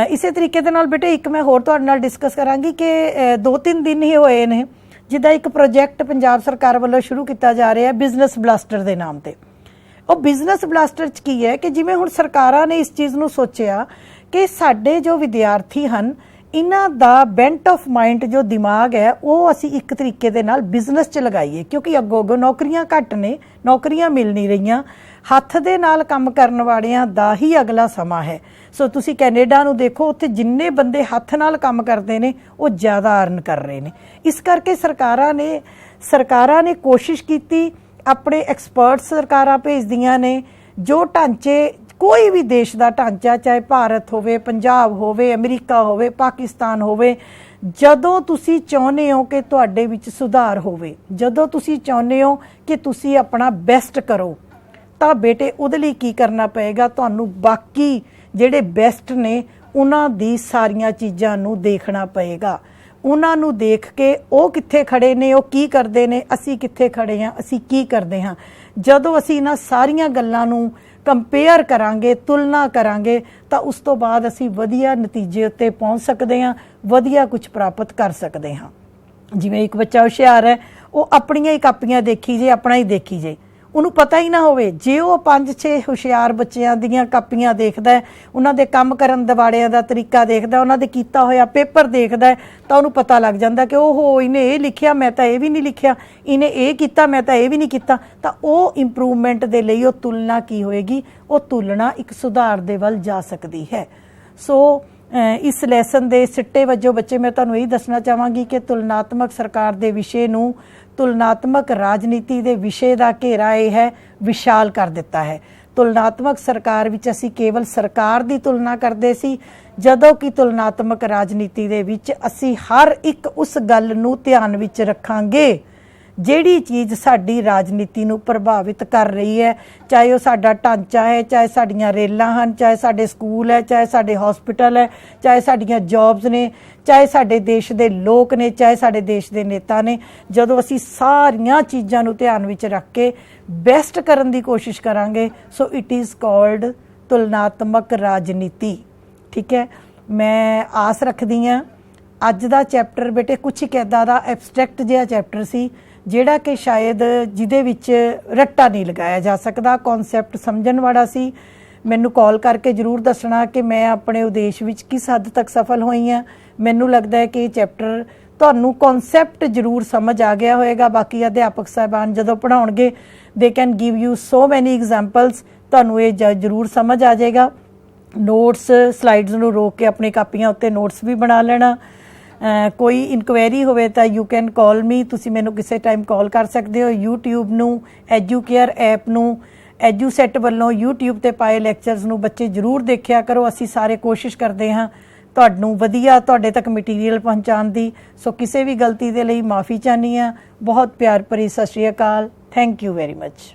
इसे तरीके दे नाल बेटे एक मैं होर तुहाडे नाल डिस्कस करांगी कि 2-3 दिन ही होए ने जिदा एक प्रोजैक्ट पंजाब सरकार वालों शुरू किया जा रहा है बिजनेस बलास्टर के नाम से। वो बिजनेस बलास्टर च की है कि जिवें हुण सरकारां ने इस चीज़ नूं सोचिया कि साडे जो विद्यार्थी हैं इन्हां दा बेंट ऑफ माइंड जो दिमाग है वो असी एक तरीके दे नाल बिजनेस च लगाईए, क्योंकि अगों अगों नौकरियां घट ने, नौकरियां मिल नहीं रहीआं, हत्थ दे नाल काम करन वालियां दा ही अगला समा है। सो तुसी कैनेडा नूं देखो, उत्थे जिन्ने बंदे हत्थ नाल काम करते ने वो ज़्यादा अर्न कर रहे हैं। इस करके सरकारां ने कोशिश की, अपने एक्सपर्ट्स सरकारां भेजदियां ने जो ढांचे कोई भी देश का ढांचा चाहे भारत होवे, पंजाब होवे, अमरीका होवे, पाकिस्तान होवे, जदों तुसी चाहुंदे हो कि तुहाडे विच सुधार होवे, जदों तुसी चाहुंदे हो कि तुसी अपना बेस्ट करो, तो बेटे उहदे लई की करना पएगा, तुहानूं बाकी जिहड़े बेस्ट ने उन्हां दी सारियां चीज़ां नूं देखना पएगा। उन्हां नूं देख के वो कित्थे खड़े ने, वो की करदे ने, असी कित्थे खड़े हाँ, असी की करदे हाँ। जदों असी इन्हां सारियां गल्लां नूं कंपेयर करांगे, तुलना करांगे, तो उस तो बाद असी वधिया नतीजे उत्ते पहुँच सकते हैं, वधिया कुछ प्राप्त कर सकते हैं। जिवें एक बच्चा हुशियार है, वो अपनियां ही कापियां देखी जे, अपना ही देखी जे, उन्होंने पता ही ना होवे। जे वो 5-6 हुशियार बच्चों दीयां कापियां देखदा है, उन्हां दे काम करन दवाड़ियां दा तरीका देखदा, उन्हां दे कीता होया पेपर देखदा है, तो उन्होंने पता लग जाता कि ओहो इन्हें ये लिखिया मैं तो ये भी नहीं लिखिया, इन्हें ये कीता मैं तो ये भी नहीं कीता। तो वो इंप्रूवमेंट दे लई वो तुलना की होएगी, वो तुलना एक सुधार दे वल जा सकती है। सो इस लैसन दे सिट्टे वजों बच्चे मैं तुहानूं यही दसना चाहांगी कि तुलनात्मक सरकार दे विषय नूं तुलनात्मक राजनीति दे विषय का घेरा यह है विशाल कर दिता है। तुलनात्मक सरकार विच असी केवल सरकार की तुलना करते सी, जदों कि तुलनात्मक राजनीति दे विच असी हर एक उस गल नूं ध्यान विच रखांगे जिहड़ी चीज़ साडी राजनीति नूं प्रभावित कर रही है, चाहे वह साडा ढांचा है, चाहे साडियां रेलां हन, चाहे साडे स्कूल है, चाहे साडे हॉस्पिटल है, चाहे साडियां जॉब्स ने, चाहे साडे देश दे लोग ने, चाहे साडे देश दे नेता ने। जदों असी सारियां चीज़ां नूं ध्यान विच रख के बेस्ट करन दी कोशिश करांगे, सो इट इज़ कॉल्ड तुलनात्मक राजनीति। ठीक है, मैं आस रखदी हाँ अज दा चैप्टर बेटे कुछ एक इदां दा एबस्ट्रैक्ट जिहा चैप्टर सी जिहड़ा कि शायद जिहदे विच रट्टा नहीं लगाया जा सकदा, कॉन्सैप्ट समझण वाला सी। मैनू कॉल करके जरूर दसना कि मैं अपने उद्देश विच किस हद तक सफल होई हाँ। मैनू लगता है कि चैप्टर तुहानू कॉन्सैप्ट जरूर समझ आ गया होएगा। बाकी अध्यापक साहबान जदों पढ़ाउणगे दे can give you so many examples, तुहानू ये जरूर समझ आ जाएगा। नोट्स स्लाइड्स नू रोक के अपनी कापियां उत्ते नोट्स भी बना लेना। कोई इनक्वायरी होवे तो यू कैन कॉल मी, तुसी मैनू किसी टाइम कॉल कर सकते हो। यूट्यूब नू एजुकेयर ऐप नू एजुसैट वालों यूट्यूब ते पाए लैक्चरस नू बच्चे जरूर देखिया करो। असी सारे कोशिश करते हाँ तुहानू वधिया तुहाडे तक मटीरीयल पहुँचाने दी। सो किसी भी गलती दे लई माफ़ी चाहनी हाँ। बहुत प्यार भरी सत श्री अकाल। Thank you very much.